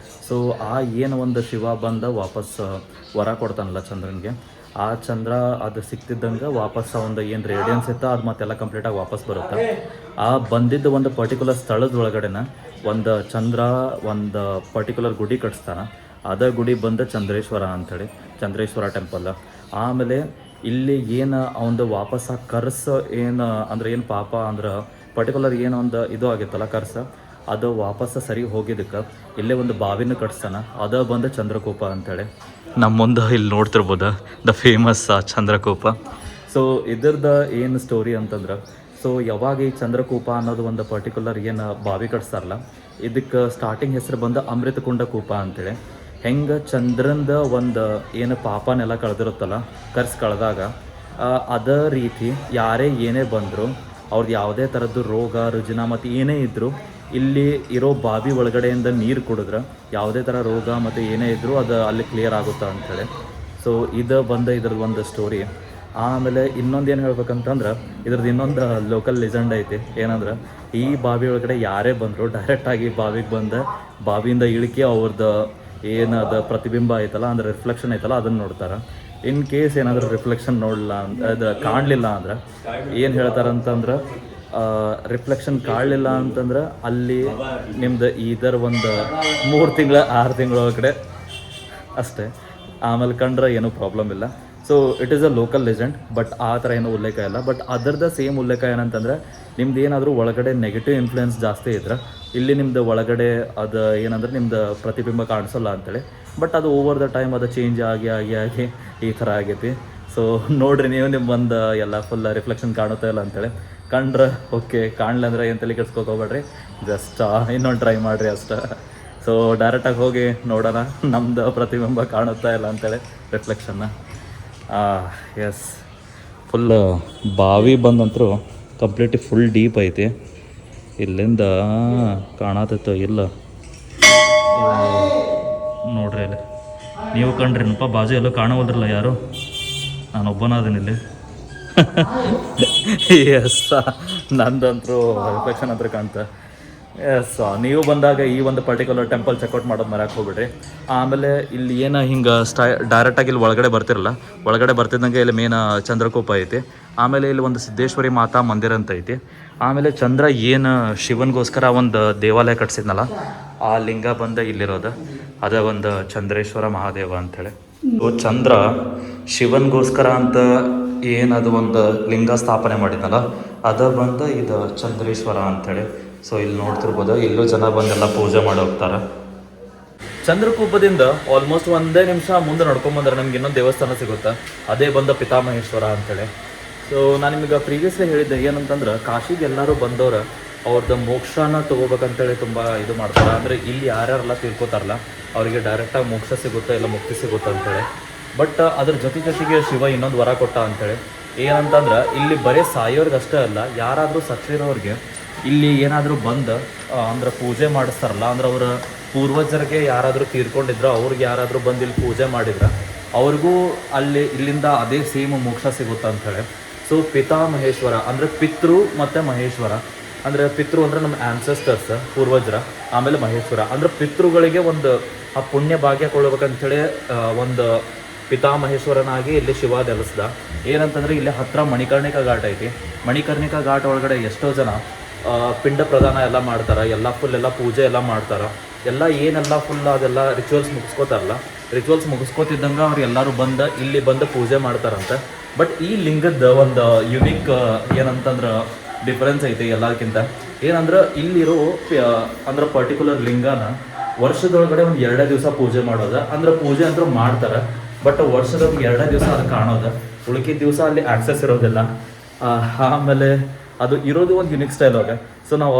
ಸೊ ಆ ಏನು ಒಂದು ಶಿವ ಬಂದ ವಾಪಸ್ ವರ ಕೊಡ್ತಾನಲ್ಲ ಚಂದ್ರನಿಗೆ, ಆ ಚಂದ್ರ ಅದು ಸಿಕ್ತಿದ್ದಂಗೆ ವಾಪಸ್ ಒಂದು ಏನು ರೇಡಿಯನ್ಸ್ ಇತ್ತು ಅದು ಮತ್ತೆಲ್ಲ ಕಂಪ್ಲೀಟಾಗಿ ವಾಪಸ್ ಬರುತ್ತೆ. ಆ ಬಂದಿದ್ದು ಒಂದು ಪರ್ಟಿಕ್ಯುಲರ್ ಸ್ಥಳದ ಒಳಗಡೆನ ಒಂದು ಚಂದ್ರ ಒಂದು ಪರ್ಟಿಕ್ಯುಲರ್ ಗುಡಿ ಕಟ್ಸ್ತಾನೆ. ಅದೇ ಗುಡಿ ಬಂದು ಚಂದ್ರೇಶ್ವರ ಅಂಥೇಳಿ, ಚಂದ್ರೇಶ್ವರ ಟೆಂಪಲ್. ಆಮೇಲೆ ಇಲ್ಲಿ ಏನು ಅವನದು ವಾಪಸ್ ಆ ಕರ್ಸ್ ಏನು ಅಂದ್ರೆ ಏನು ಪಾಪ ಅಂದ್ರೆ ಪರ್ಟಿಕ್ಯುಲರ್ ಏನೋ ಒಂದು ಇದು ಆಗಿತ್ತಲ್ಲ ಕರ್ಸ, ಅದು ವಾಪಸ್ ಸರಿ ಹೋಗಿದ್ದಕ್ಕೆ ಇಲ್ಲೇ ಒಂದು ಬಾವಿನ ಕಟ್ಸ್ತಾನೆ. ಅದು ಬಂದು ಚಂದ್ರಕೂಪ ಅಂಥೇಳಿ. ನಮ್ಮ ಮುಂದೆ ಇಲ್ಲಿ ನೋಡ್ತಿರ್ಬೋದು ದ ಫೇಮಸ್ ಚಂದ್ರಕೂಪ. ಸೊ ಇದ್ರದ್ದು ಏನು ಸ್ಟೋರಿ ಅಂತಂದ್ರೆ, ಸೊ ಯಾವಾಗ ಈ ಚಂದ್ರಕೂಪ ಅನ್ನೋದು ಒಂದು ಪರ್ಟಿಕ್ಯುಲರ್ ಏನು ಬಾವಿ ಕಟ್ಸ್ತಾರಲ್ಲ, ಇದಕ್ಕೆ ಸ್ಟಾರ್ಟಿಂಗ್ ಹೆಸರು ಬಂದು ಅಮೃತಕುಂಡ ಕೂಪ ಅಂಥೇಳಿ. ಹೆಂಗೆ ಚಂದ್ರಂದ ಒಂದು ಏನು ಪಾಪನೆಲ್ಲ ಕಳೆದಿರುತ್ತಲ್ಲ ಕಳ್ದಾಗ ಅದೇ ರೀತಿ ಯಾರೇ ಏನೇ ಬಂದರೂ ಅವ್ರದ್ದು ಯಾವುದೇ ಥರದ್ದು ರೋಗ ರುಜಿನ ಮತ್ತು ಏನೇ ಇದ್ದರೂ ಇಲ್ಲಿ ಇರೋ ಬಾವಿ ಒಳಗಡೆಯಿಂದ ನೀರು ಕುಡಿದ್ರೆ ಯಾವುದೇ ಥರ ರೋಗ ಮತ್ತು ಏನೇ ಇದ್ದರೂ ಅದು ಅಲ್ಲಿ ಕ್ಲಿಯರ್ ಆಗುತ್ತೆ ಅಂಥೇಳಿ. ಸೊ ಇದು ಇದ್ರದ್ದು ಒಂದು ಸ್ಟೋರಿ. ಆಮೇಲೆ ಇನ್ನೊಂದು ಏನು ಹೇಳ್ಬೇಕಂತಂದ್ರೆ ಇದ್ರದ್ದು ಇನ್ನೊಂದು ಲೋಕಲ್ ಲೆಜೆಂಡ್ ಐತಿ. ಏನಂದ್ರೆ ಈ ಬಾವಿ ಒಳಗಡೆ ಯಾರೇ ಬಂದರೂ ಡೈರೆಕ್ಟಾಗಿ ಬಾವಿಗೆ ಬಂದು ಬಾವಿಯಿಂದ ಇಳಿಕೆ ಅವ್ರದ್ದು ಏನದು ಪ್ರತಿಬಿಂಬ ಐತಲ್ಲ ಅಂದ್ರೆ ರಿಫ್ಲೆಕ್ಷನ್ ಐತಲ್ಲ ಅದನ್ನು ನೋಡ್ತಾರೆ. ಇನ್ ಕೇಸ್ ಏನಾದರೂ ರಿಫ್ಲೆಕ್ಷನ್ ನೋಡಲಿಲ್ಲ ಅದು ಕಾಣಲಿಲ್ಲ ಅಂದ್ರೆ ಏನು ಹೇಳ್ತಾರಂತಂದ್ರೆ ರಿಫ್ಲೆಕ್ಷನ್ ಕಾಣಲಿಲ್ಲ ಅಂತಂದ್ರೆ ಅಲ್ಲಿ ನಿಮ್ದು ಇದರ ಒಂದು 3 ತಿಂಗಳ 6 ತಿಂಗಳ ಒಳಗಡೆ ಅಷ್ಟೇ, ಆಮೇಲೆ ಕಂಡ್ರೆ ಏನೂ ಪ್ರಾಬ್ಲಮ್ ಇಲ್ಲ. So it is a local legend, but ಆ ಥರ ಏನೂ ಉಲ್ಲೇಖ ಇಲ್ಲ. ಬಟ್ ಅದರದ್ದು ಸೇಮ್ ಉಲ್ಲೇಖ ಏನಂತಂದರೆ ನಿಮ್ದು ಏನಾದರೂ ಒಳಗಡೆ ನೆಗೆಟಿವ್ ಇನ್ಫ್ಲುಯೆನ್ಸ್ ಜಾಸ್ತಿ ಇದ್ರೆ ಇಲ್ಲಿ ನಿಮ್ಮದು ಒಳಗಡೆ ಅದು ಏನಂದ್ರೆ ನಿಮ್ಮದು ಪ್ರತಿಬಿಂಬ ಕಾಣಿಸಲ್ಲ ಅಂತೇಳಿ. ಬಟ್ ಅದು ಓವರ್ ದ ಟೈಮ್ ಅದು ಚೇಂಜ್ ಆಗಿ ಆಗಿ ಆಗಿ ಈ ಥರ ಆಗೈತಿ. ಸೊ ನೋಡಿರಿ ನೀವು ನಿಮ್ಮ ಒಂದು ಎಲ್ಲ ಫುಲ್ ರಿಫ್ಲೆಕ್ಷನ್ ಕಾಣುತ್ತಾ ಇಲ್ಲ ಅಂತೇಳಿ. ಕಂಡ್ರೆ ಓಕೆ, ಕಾಣಲಿ ಅಂದರೆ ಏನು ತಲೆ ಕೆಡ್ಸ್ಕೊಕೋಬೇಡ್ರಿ, ಜಸ್ಟ್ ಇನ್ನೊಂದು ಟ್ರೈ ಮಾಡಿರಿ ಅಷ್ಟೇ. ಸೊ ಡೈರೆಕ್ಟಾಗಿ ಹೋಗಿ ನೋಡೋಣ ನಮ್ಮದು ಪ್ರತಿಬಿಂಬ ಕಾಣುತ್ತಾ ಇಲ್ಲ ಅಂತೇಳಿ ರಿಫ್ಲೆಕ್ಷನ್ನ. ಎಸ್, ಫುಲ್ ಬಾವಿ ಬಂದಂತರೂ ಕಂಪ್ಲೀಟ್ಲಿ ಫುಲ್ ಡೀಪ್ ಐತಿ. ಇಲ್ಲಿಂದ ಕಾಣತಿತ್ತು ಇಲ್ಲ ನೋಡ್ರಿ ಅಲ್ಲಿ ನೀವು ಕಂಡ್ರಿನಪ್ಪ, ಬಾಜು ಎಲ್ಲೂ ಕಾಣೋದ್ರಲ್ಲ ಯಾರು, ನಾನೊಬ್ಬನ ಅದೀನಿಲ್ಲಿ. ಎಸ್, ನಂದಂತರೂ ರಿಫ್ಲೆಕ್ಷನ್ ಹತ್ರ ಕಾಣ್ತಾ. ಎಸ್, ನೀವು ಬಂದಾಗ ಈ ಒಂದು ಪರ್ಟಿಕ್ಯುಲರ್ ಟೆಂಪಲ್ ಚೆಕ್ಔಟ್ ಮಾಡೋದು ಮರ್ಯಾಕೆ ಹೋಗ್ಬಿಡ್ರಿ. ಆಮೇಲೆ ಇಲ್ಲಿ ಏನು ಹಿಂಗೆ ಡೈರೆಕ್ಟಾಗಿ ಇಲ್ಲಿ ಒಳಗಡೆ ಬರ್ತಿರಲ್ಲ, ಒಳಗಡೆ ಬರ್ತಿದ್ದಂಗೆ ಇಲ್ಲಿ ಮೇನ್ ಚಂದ್ರಕೂಪ ಐತಿ. ಆಮೇಲೆ ಇಲ್ಲಿ ಒಂದು ಸಿದ್ದೇಶ್ವರಿ ಮಾತಾ ಮಂದಿರ ಅಂತ ಐತಿ. ಆಮೇಲೆ ಚಂದ್ರ ಏನು ಶಿವನಿಗೋಸ್ಕರ ಒಂದು ದೇವಾಲಯ ಕಟ್ಸಿದ್ನಲ್ಲ, ಆ ಲಿಂಗ ಬಂದ ಇಲ್ಲಿರೋದು ಅದೇ ಒಂದು ಚಂದ್ರೇಶ್ವರ ಮಹಾದೇವ ಅಂಥೇಳಿ. ಚಂದ್ರ ಶಿವನಿಗೋಸ್ಕರ ಅಂತ ಏನದು ಒಂದು ಲಿಂಗ ಸ್ಥಾಪನೆ ಮಾಡಿದ್ನಲ್ಲ ಅದು ಬಂದು ಇದು ಚಂದ್ರೇಶ್ವರ ಅಂಥೇಳಿ. ಸೊ ಇಲ್ಲಿ ನೋಡ್ತಿರ್ಬೋದು, ಇಲ್ಲೂ ಜನ ಬಂದೆಲ್ಲ ಪೂಜೆ ಮಾಡಿ ಹೋಗ್ತಾರೆ. ಚಂದ್ರಕೂಪದಿಂದ ಆಲ್ಮೋಸ್ಟ್ ಒಂದೇ ನಿಮಿಷ ಮುಂದೆ ನಡ್ಕೊಂಬಂದ್ರೆ ನಮ್ಗೆ ಇನ್ನೊಂದು ದೇವಸ್ಥಾನ ಸಿಗುತ್ತೆ, ಅದೇ ಬಂದ ಪಿತಾಮಹೇಶ್ವರ ಅಂಥೇಳಿ. ಸೊ ನಾನು ನಿಮಗೆ ಪ್ರೀವಿಯಸ್ಲಿ ಹೇಳಿದ್ದೆ ಏನಂತಂದ್ರೆ ಕಾಶಿಗೆ ಎಲ್ಲರೂ ಬಂದವರು ಅವ್ರದ್ದು ಮೋಕ್ಷನ ತೊಗೋಬೇಕಂತೇಳಿ ತುಂಬ ಇದು ಮಾಡ್ತಾರೆ. ಅಂದರೆ ಇಲ್ಲಿ ಯಾರ್ಯಾರೆಲ್ಲ ತಿಳ್ಕೊತಾರಲ್ಲ ಅವರಿಗೆ ಡೈರೆಕ್ಟಾಗಿ ಮೋಕ್ಷ ಸಿಗುತ್ತೆ, ಇಲ್ಲ ಮುಕ್ತಿ ಸಿಗುತ್ತೆ ಅಂಥೇಳಿ. ಬಟ್ ಅದ್ರ ಜೊತೆಗೆ ಶಿವ ಇನ್ನೊಂದು ವರ ಕೊಟ್ಟ ಅಂಥೇಳಿ. ಏನಂತಂದ್ರೆ ಇಲ್ಲಿ ಬರೀ ಸಾಯೋರ್ಗೆ ಅಷ್ಟೇ ಅಲ್ಲ, ಯಾರಾದರೂ ಸತ್ತಿರೋರಿಗೆ ಇಲ್ಲಿ ಏನಾದರೂ ಬಂದು ಅಂದ್ರೆ ಪೂಜೆ ಮಾಡಿಸ್ತಾರಲ್ಲ, ಅಂದ್ರೆ ಅವರ ಪೂರ್ವಜರಿಗೆ ಯಾರಾದರೂ ತೀರ್ಕೊಂಡಿದ್ರೆ ಅವ್ರಿಗೆ ಯಾರಾದರೂ ಬಂದು ಇಲ್ಲಿ ಪೂಜೆ ಮಾಡಿದ್ರೆ ಅವ್ರಿಗೂ ಇಲ್ಲಿಂದ ಅದೇ ಸೇಮ್ ಮೋಕ್ಷ ಸಿಗುತ್ತೆ ಅಂಥೇಳಿ. ಸೊ ಪಿತಾಮಹೇಶ್ವರ ಅಂದರೆ ಪಿತೃ ಮತ್ತು ಮಹೇಶ್ವರ. ಅಂದರೆ ಪಿತೃ ಅಂದರೆ ನಮ್ಮ ಆ್ಯನ್ಸೆಸ್ಟರ್ಸ್ ಪೂರ್ವಜರ, ಆಮೇಲೆ ಮಹೇಶ್ವರ ಅಂದರೆ ಪಿತೃಗಳಿಗೆ ಒಂದು ಆ ಪುಣ್ಯ ಭಾಗ್ಯ ಕೊಡ್ಬೇಕಂಥೇಳಿ ಒಂದು ಪಿತಾಮಹೇಶ್ವರನಾಗಿ ಇಲ್ಲಿ ಶಿವ ನೆಲೆಸ್ದ. ಏನಂತಂದರೆ ಇಲ್ಲಿ ಹತ್ತಿರ ಮಣಿಕರ್ಣಿಕಾ ಘಾಟ್ ಐತಿ. ಮಣಿಕರ್ಣಿಕಾ ಘಾಟ್ ಒಳಗಡೆ ಎಷ್ಟೋ ಜನ ಪಿಂಡ ಪ್ರದಾನ ಎಲ್ಲ ಮಾಡ್ತಾರೆ, ಎಲ್ಲ ಫುಲ್ ಎಲ್ಲ ಪೂಜೆ ಎಲ್ಲ ಮಾಡ್ತಾರೆ, ಎಲ್ಲ ಏನೆಲ್ಲ ಫುಲ್ ಅದೆಲ್ಲ ರಿಚುವಲ್ಸ್ ಮುಗಿಸ್ಕೋತಾರಲ್ಲ, ರಿಚುವಲ್ಸ್ ಮುಗಿಸ್ಕೋತಿದ್ದಂಗೆ ಅವ್ರು ಎಲ್ಲರೂ ಇಲ್ಲಿ ಬಂದು ಪೂಜೆ ಮಾಡ್ತಾರಂತೆ. ಬಟ್ ಈ ಲಿಂಗದ ಒಂದು ಯುನಿಕ್ ಏನಂತಂದ್ರೆ ಡಿಫ್ರೆನ್ಸ್ ಐತಿ ಎಲ್ಲಕ್ಕಿಂತ. ಏನಂದ್ರೆ ಇಲ್ಲಿರೋ ಅಂದ್ರೆ ಪರ್ಟಿಕ್ಯುಲರ್ ಲಿಂಗನ ವರ್ಷದೊಳಗಡೆ ಒಂದು 2 ದಿವಸ ಪೂಜೆ ಮಾಡೋದು. ಅಂದ್ರೆ ಪೂಜೆ ಅಂತೂ ಮಾಡ್ತಾರೆ, ಬಟ್ ವರ್ಷದ 2 ದಿವಸ ಅದು ಕಾಣೋದು, ಉಳ್ಕಿದ ದಿವಸ ಅಲ್ಲಿ ಆಕ್ಸೆಸ್ ಇರೋದಿಲ್ಲ. ಆಮೇಲೆ ಅದು ಇರೋದು ಒಂದು ಯುನಿಕ್ ಸ್ಟೈಲ್ ಆಗ. ಸೊ ನಾವು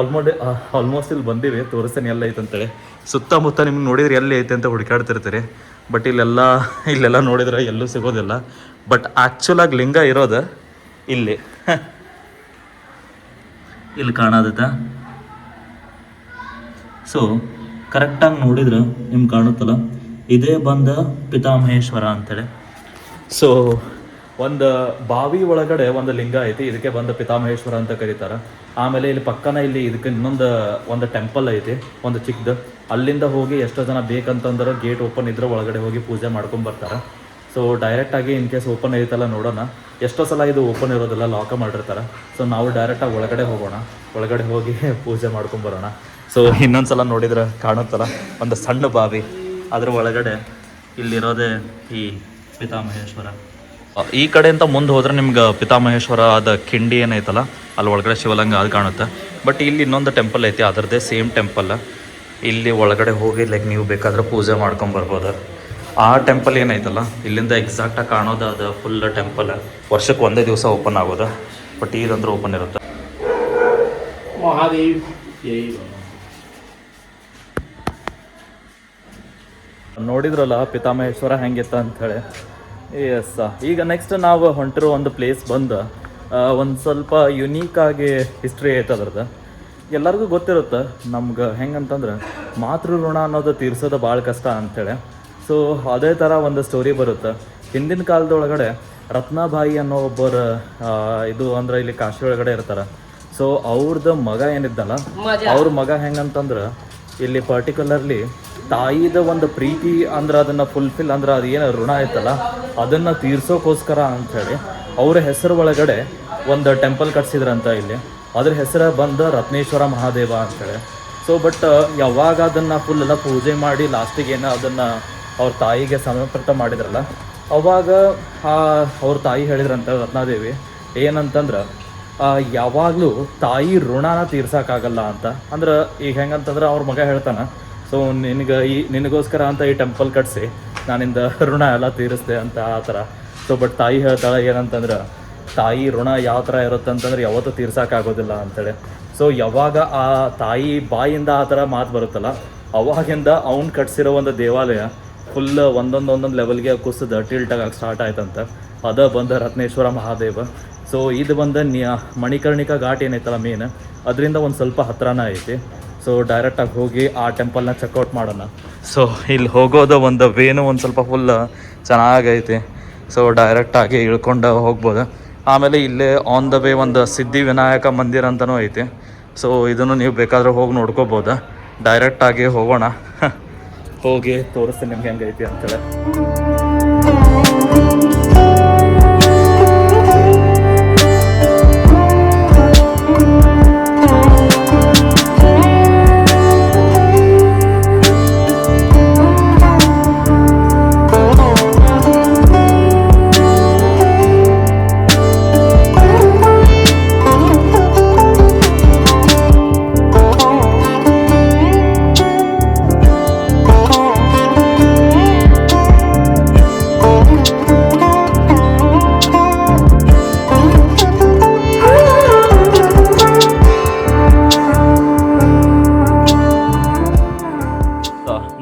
ಆಲ್ಮೋಸ್ಟ್ ಇಲ್ಲಿ ಬಂದೀವಿ, ತೋರಿಸ್ತೇನೆ ಎಲ್ಲ ಐತೆ ಅಂತೇಳಿ. ಸುತ್ತಮುತ್ತ ನಿಮ್ಗೆ ನೋಡಿದ್ರೆ ಎಲ್ಲಿ ಐತೆ ಅಂತ ಹುಡುಕಾಡ್ತಿರ್ತೀರಿ, ಬಟ್ ಇಲ್ಲೆಲ್ಲ ನೋಡಿದ್ರೆ ಎಲ್ಲೂ ಸಿಗೋದಿಲ್ಲ. ಬಟ್ ಆ್ಯಕ್ಚುಲಾಗಿ ಲಿಂಗ ಇರೋದು ಇಲ್ಲಿ ಇಲ್ಲಿ ಕಾಣೋದೈತೆ. ಸೊ ಕರೆಕ್ಟಾಗಿ ನೋಡಿದ್ರೆ ನಿಮ್ಗೆ ಕಾಣುತ್ತಲ್ಲ, ಇದೇ ಬಂದ ಪಿತಾಮಹೇಶ್ವರ ಅಂತೇಳಿ. ಸೊ ಒಂದು ಬಾವಿ ಒಳಗಡೆ ಒಂದು ಲಿಂಗ ಐತಿ, ಇದಕ್ಕೆ ಬಂದು ಪಿತಾಮಹೇಶ್ವರ ಅಂತ ಕರೀತಾರೆ. ಆಮೇಲೆ ಇಲ್ಲಿ ಪಕ್ಕನ ಇದಕ್ಕೆ ಒಂದು ಟೆಂಪಲ್ ಐತಿ, ಒಂದು ಚಿಕ್ಕದು. ಅಲ್ಲಿಂದ ಹೋಗಿ ಎಷ್ಟೋ ಜನ ಬೇಕಂತಂದ್ರೆ ಗೇಟ್ ಓಪನ್ ಇದ್ರೆ ಒಳಗಡೆ ಹೋಗಿ ಪೂಜೆ ಮಾಡ್ಕೊಂಬರ್ತಾರೆ. ಸೊ ಡೈರೆಕ್ಟಾಗಿ ಇನ್ ಕೇಸ್ ಓಪನ್ ಐತಲ್ಲ ನೋಡೋಣ. ಎಷ್ಟೋ ಸಲ ಇದು ಓಪನ್ ಇರೋದಿಲ್ಲ, ಲಾಕ ಮಾಡಿರ್ತಾರೆ. ಸೊ ನಾವು ಡೈರೆಕ್ಟಾಗಿ ಒಳಗಡೆ ಹೋಗೋಣ, ಒಳಗಡೆ ಹೋಗಿ ಪೂಜೆ ಮಾಡ್ಕೊಂಬರೋಣ. ಸೊ ಇನ್ನೊಂದು ಸಲ ನೋಡಿದ್ರೆ ಕಾಣುತ್ತಲ್ಲ ಒಂದು ಸಣ್ಣ ಬಾವಿ, ಅದ್ರ ಒಳಗಡೆ ಇಲ್ಲಿರೋದೇ ಈ ಪಿತಾಮಹೇಶ್ವರ. ಈ ಕಡೆಯಿಂದ ಮುಂದೆ ಹೋದ್ರೆ ನಿಮ್ಗೆ ಪಿತಾಮಹೇಶ್ವರ ಅದ ಕಿಂಡಿ ಏನೈತಲ್ಲ ಅಲ್ಲಿ ಒಳಗಡೆ ಶಿವಲಿಂಗ ಅದು ಕಾಣುತ್ತೆ. ಬಟ್ ಇಲ್ಲಿ ಇನ್ನೊಂದು ಟೆಂಪಲ್ ಐತಿ, ಅದರದ್ದೇ ಸೇಮ್ ಟೆಂಪಲ್. ಇಲ್ಲಿ ಒಳಗಡೆ ಹೋಗಿ ಲೈಕ್ ನೀವು ಬೇಕಾದ್ರೆ ಪೂಜೆ ಮಾಡ್ಕೊಂಬರ್ಬೋದು. ಆ ಟೆಂಪಲ್ ಏನೈತಲ್ಲ ಇಲ್ಲಿಂದ ಎಕ್ಸಾಕ್ಟಾಗಿ ಕಾಣೋದು ಅದು ಫುಲ್ ಟೆಂಪಲ್ ವರ್ಷಕ್ಕೆ ಒಂದೇ ದಿವಸ ಓಪನ್ ಆಗೋದು. ಬಟ್ ಇದಂದ್ರೆ ಓಪನ್ ಇರುತ್ತೆ. ನೋಡಿದ್ರಲ್ಲ ಪಿತಾಮಹೇಶ್ವರ ಹೆಂಗಿತ್ತ ಅಂಥೇಳಿ. ಎಸ್, ಈಗ ನೆಕ್ಸ್ಟ್ ನಾವು ಹೊಂಟಿರೋ ಒಂದು ಪ್ಲೇಸ್ ಬಂದು ಒಂದು ಸ್ವಲ್ಪ ಯುನೀಕಾಗಿ ಹಿಸ್ಟ್ರಿ ಐತೆ ಅದ್ರದ್ದು. ಎಲ್ಲರಿಗೂ ಗೊತ್ತಿರುತ್ತೆ ನಮ್ಗೆ ಹೆಂಗಂತಂದ್ರೆ ಮಾತೃ ಋಣ ಅನ್ನೋದು ತೀರ್ಸೋದು ಭಾಳ ಕಷ್ಟ ಅಂಥೇಳಿ. ಸೊ ಅದೇ ಥರ ಒಂದು ಸ್ಟೋರಿ ಬರುತ್ತೆ. ಹಿಂದಿನ ಕಾಲದೊಳಗಡೆ ರತ್ನಾಬಾಯಿ ಅನ್ನೋ ಒಬ್ಬರು ಇದು ಅಂದ್ರೆ ಇಲ್ಲಿ ಕಾಶಿ ಒಳಗಡೆ ಇರ್ತಾರೆ. ಸೊ ಅವ್ರದ್ದು ಮಗ ಏನಿದ್ದಲ್ಲ, ಅವ್ರ ಮಗ ಹೆಂಗಂತಂದ್ರೆ ಇಲ್ಲಿ ಪರ್ಟಿಕ್ಯುಲರ್ಲಿ ತಾಯಿದ ಒಂದು ಪ್ರೀತಿ ಅಂದ್ರೆ ಅದನ್ನು ಫುಲ್ಫಿಲ್ ಅಂದ್ರೆ ಅದು ಏನು ಋಣ ಐತಲ್ಲ ಅದನ್ನು ತೀರ್ಸೋಕ್ಕೋಸ್ಕರ ಅಂಥೇಳಿ ಅವ್ರ ಹೆಸರು ಒಳಗಡೆ ಒಂದು ಟೆಂಪಲ್ ಕಟ್ಸಿದ್ರಂತ ಇಲ್ಲಿ. ಅದ್ರ ಹೆಸರು ಬಂದು ರತ್ನೇಶ್ವರ ಮಹಾದೇವ ಅಂಥೇಳಿ. ಸೊ ಬಟ್ ಯಾವಾಗ ಅದನ್ನು ಫುಲ್ ಎಲ್ಲ ಪೂಜೆ ಮಾಡಿ ಲಾಸ್ಟಿಗೆ ಏನೋ ಅದನ್ನು ಅವ್ರ ತಾಯಿಗೆ ಸಮರ್ಪಿತ ಮಾಡಿದ್ರಲ್ಲ, ಅವಾಗ ಅವ್ರ ತಾಯಿ ಹೇಳಿದ್ರಂತ ರತ್ನಾದೇವಿ ಏನಂತಂದ್ರೆ ಯಾವಾಗಲೂ ತಾಯಿ ಋಣನ ತೀರ್ಸೋಕ್ಕಾಗಲ್ಲ ಅಂತ. ಅಂದ್ರೆ ಈಗ ಹೆಂಗಂತಂದ್ರೆ ಅವ್ರ ಮಗ ಹೇಳ್ತಾನೆ, ಸೊ ನಿನಗೋಸ್ಕರ ಅಂತ ಈ ಟೆಂಪಲ್ ಕಟ್ಸಿ ನಾನಿಂದ ಋಣ ಎಲ್ಲ ತೀರಿಸ್ದೆ ಅಂತ ಆ ಥರ. ಸೊ ಬಟ್ ತಾಯಿ ಹೇಳ್ತಾಳೆ ಏನಂತಂದ್ರೆ ತಾಯಿ ಋಣ ಯಾವ ಥರ ಇರುತ್ತೆ ಅಂತಂದ್ರೆ ಯಾವತ್ತೂ ತೀರ್ಸೋಕ್ಕಾಗೋದಿಲ್ಲ ಅಂತೇಳಿ. ಸೊ ಯಾವಾಗ ಆ ತಾಯಿ ಬಾಯಿಂದ ಆ ಥರ ಮಾತು ಬರುತ್ತಲ್ಲ, ಅವಾಗಿಂದ ಅವ್ನು ಕಟ್ಸಿರೋ ಒಂದು ದೇವಾಲಯ ಫುಲ್ ಒಂದೊಂದು ಲೆವೆಲ್ಗೆ ಕುಸಿದ ಟಿಲ್ಟಾಗಿ ಸ್ಟಾರ್ಟ್ ಆಯ್ತಂತ. ಅದ ಬಂದ ರತ್ನೇಶ್ವರ ಮಹಾದೇವ. ಸೊ ಇದು ಬಂದು ಮಣಿಕರ್ಣಿಕಾ ಘಾಟ್ ಏನೈತಲ್ಲ ಮೇನ್, ಅದರಿಂದ ಒಂದು ಸ್ವಲ್ಪ ಹತ್ರನೇ ಐತಿ. ಸೊ ಡೈರೆಕ್ಟಾಗಿ ಹೋಗಿ ಆ ಟೆಂಪಲ್ನ ಚೆಕ್ಔಟ್ ಮಾಡೋಣ. ಸೊ ಇಲ್ಲಿ ಹೋಗೋದು ಒಂದು ವೇನು ಒಂದು ಸ್ವಲ್ಪ ಫುಲ್ ಚೆನ್ನಾಗೈತಿ. ಸೊ ಡೈರೆಕ್ಟಾಗಿ ಇಳ್ಕೊಂಡು ಹೋಗ್ಬೋದು. ಆಮೇಲೆ ಇಲ್ಲೇ ಆನ್ ದ ವೇ ಒಂದು ಸಿದ್ಧಿ ವಿನಾಯಕ ಮಂದಿರ ಅಂತಲೂ ಐತಿ. ಸೊ ಇದನ್ನು ನೀವು ಬೇಕಾದ್ರೆ ಹೋಗಿ ನೋಡ್ಕೋಬೋದು. ಡೈರೆಕ್ಟಾಗಿ ಹೋಗೋಣ, ಹೋಗಿ ತೋರಿಸ್ತೀನಿ ನಿಮ್ಗೆ ಹೆಂಗೈತಿ ಅಂತೇಳಿ.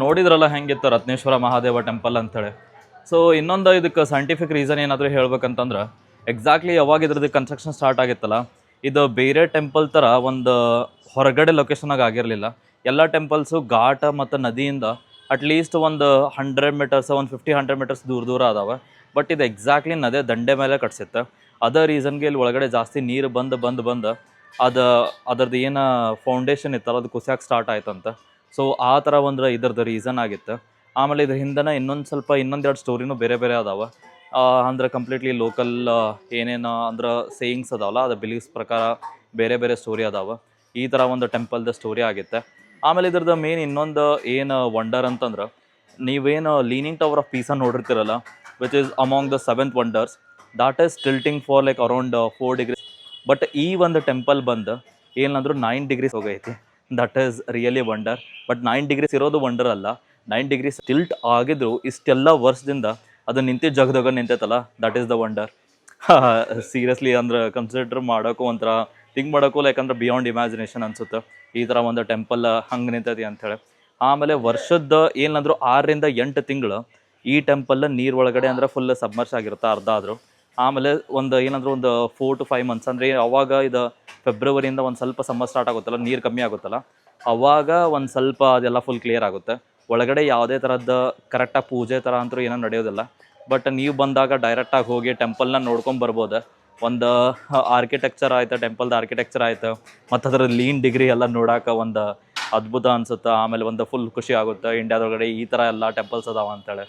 ನೋಡಿದ್ರಲ್ಲ ಹೆಂಗಿತ್ತು ರತ್ನೇಶ್ವರ ಮಹಾದೇವ ಟೆಂಪಲ್ ಅಂತೇಳಿ. ಸೊ ಇನ್ನೊಂದು ಇದಕ್ಕೆ ಸೈಂಟಿಫಿಕ್ ರೀಸನ್ ಏನಾದರೂ ಹೇಳ್ಬೇಕಂತಂದ್ರೆ, ಎಕ್ಸಾಕ್ಟ್ಲಿ ಯಾವಾಗ ಇದ್ರದ್ದು ಕನ್ಸ್ಟ್ರಕ್ಷನ್ ಸ್ಟಾರ್ಟ್ ಆಗಿತ್ತಲ್ಲ, ಇದು ಬೇರೆ ಟೆಂಪಲ್ ಥರ ಒಂದು ಹೊರಗಡೆ ಲೊಕೇಶನಾಗ ಆಗಿರಲಿಲ್ಲ. ಎಲ್ಲ ಟೆಂಪಲ್ಸು ಘಾಟ ಮತ್ತು ನದಿಯಿಂದ ಅಟ್ಲೀಸ್ಟ್ ಒಂದು 100 ಮೀಟರ್ಸ್, ಒಂದು 50-100 ಮೀಟರ್ಸ್ ದೂರ ಅದಾವೆ. ಬಟ್ ಇದು ಎಕ್ಸಾಕ್ಟ್ಲಿ ನದಿ ದಂಡೆ ಮೇಲೆ ಕಟ್ಸಿತ್ತು. ಅದೇ ರೀಸನ್ಗೆ ಇಲ್ಲಿ ಒಳಗಡೆ ಜಾಸ್ತಿ ನೀರು ಬಂದು ಅದರದ್ದು ಏನು ಫೌಂಡೇಶನ್ ಇತ್ತಲ್ಲ ಅದು ಕುಸಿಯಾಕೆ ಸ್ಟಾರ್ಟ್ ಆಯ್ತಂತ. ಸೊ ಆ ಥರ ಒಂದು ಇದ್ರದ್ದು ರೀಸನ್ ಆಗಿತ್ತು. ಆಮೇಲೆ ಇದ್ರ ಹಿಂದೆನೇ ಇನ್ನೊಂದೆರಡು ಸ್ಟೋರಿನೂ ಬೇರೆ ಅದಾವೆ. ಅಂದ್ರೆ ಕಂಪ್ಲೀಟ್ಲಿ ಲೋಕಲ್ ಏನೇನು ಅಂದ್ರೆ ಸೇಯಿಂಗ್ಸ್ ಅದಾವಲ್ಲ, ಅದು ಬಿಲೀವ್ಸ್ ಪ್ರಕಾರ ಬೇರೆ ಸ್ಟೋರಿ ಅದಾವೆ. ಈ ಥರ ಒಂದು ಟೆಂಪಲ್ದ ಸ್ಟೋರಿ ಆಗಿತ್ತೆ. ಆಮೇಲೆ ಇದ್ರದ್ದು ಮೇನ್ ಇನ್ನೊಂದು ಏನು ವಂಡರ್ ಅಂತಂದ್ರೆ, ನೀವೇನು ಲೀನಿಂಗ್ ಟವರ್ ಆಫ್ ಪೀಸಾ ನೋಡಿರ್ತೀರಲ್ಲ, which is among the 7th wonders, that is tilting for like around 4 degrees. But ಈ ಒಂದು ಟೆಂಪಲ್ ಬಂದು ಏನಂದ್ರೂ 9 degrees ಹೋಗೈತಿ. That is really wonder. But 9 degrees ಇರೋದು ವಂಡರ್ ಅಲ್ಲ, 9 degrees ಟಿಲ್ಟ್ ಆಗಿದ್ರು ಇಷ್ಟೆಲ್ಲ ವರ್ಷದಿಂದ ಅದು ನಿಂತಿದ್ದ ಜಾಗದಾಗ ನಿಂತೈತಲ್ಲ, that is the wonder. Seriously ಅಂದ್ರೆ ಕನ್ಸಿಡರ್ ಮಾಡೋಕ್ಕೂ ಒಂಥರ ಥಿಂಕ್ ಮಾಡೋಕ್ಕೂ ಯಾಕಂದ್ರೆ ಬಿಯಾಂಡ್ ಇಮ್ಯಾಜಿನೇಷನ್ ಅನ್ಸುತ್ತೆ ಈ ಥರ ಒಂದು ಟೆಂಪಲ್ ಹಂಗೆ ನಿಂತೈತಿ ಅಂಥೇಳಿ. ಆಮೇಲೆ ವರ್ಷದ ಏನಂದ್ರು 6 ರಿಂದ 8 ತಿಂಗಳು ಈ ಟೆಂಪಲ್ ನೀರು ಒಳಗಡೆ ಅಂದ್ರೆ ಫುಲ್ ಸಬ್ಮರ್ಶ್ ಆಗಿರುತ್ತೆ ಅರ್ಧ ಆದರೂ. ಆಮೇಲೆ ಒಂದು 4 to 5 months ಅಂದರೆ ಅವಾಗ ಇದು ಫೆಬ್ರವರಿಯಿಂದ ಒಂದು ಸ್ವಲ್ಪ ಸಮ್ಮರ್ ಸ್ಟಾರ್ಟ್ ಆಗುತ್ತಲ್ಲ, ನೀರು ಕಮ್ಮಿ ಆಗುತ್ತಲ್ಲ, ಅವಾಗ ಒಂದು ಸ್ವಲ್ಪ ಅದೆಲ್ಲ ಫುಲ್ ಕ್ಲಿಯರ್ ಆಗುತ್ತೆ. ಒಳಗಡೆ ಯಾವುದೇ ಥರದ್ದು ಕರೆಕ್ಟಾಗಿ ಪೂಜೆ ಥರ ಅಂತೂ ಏನೋ ನಡೆಯೋದಿಲ್ಲ. ಬಟ್ ನೀವು ಬಂದಾಗ ಡೈರೆಕ್ಟಾಗಿ ಹೋಗಿ ಟೆಂಪಲ್ನ ನೋಡ್ಕೊಂಡು ಬರ್ಬೋದು. ಒಂದು ಆರ್ಕಿಟೆಕ್ಚರ್ ಆಯ್ತು, ಟೆಂಪಲ್ದ ಆರ್ಕಿಟೆಕ್ಚರ್ ಆಯಿತು, ಮತ್ತು ಅದರ ಲೀನ್ ಡಿಗ್ರಿ ಎಲ್ಲ ನೋಡೋಕೆ ಒಂದು ಅದ್ಭುತ ಅನಿಸುತ್ತೆ. ಆಮೇಲೆ ಒಂದು ಫುಲ್ ಖುಷಿ ಆಗುತ್ತೆ ಇಂಡಿಯಾದೊಳಗಡೆ ಈ ಥರ ಎಲ್ಲ ಟೆಂಪಲ್ಸ್ ಅದಾವ ಅಂತೇಳಿ.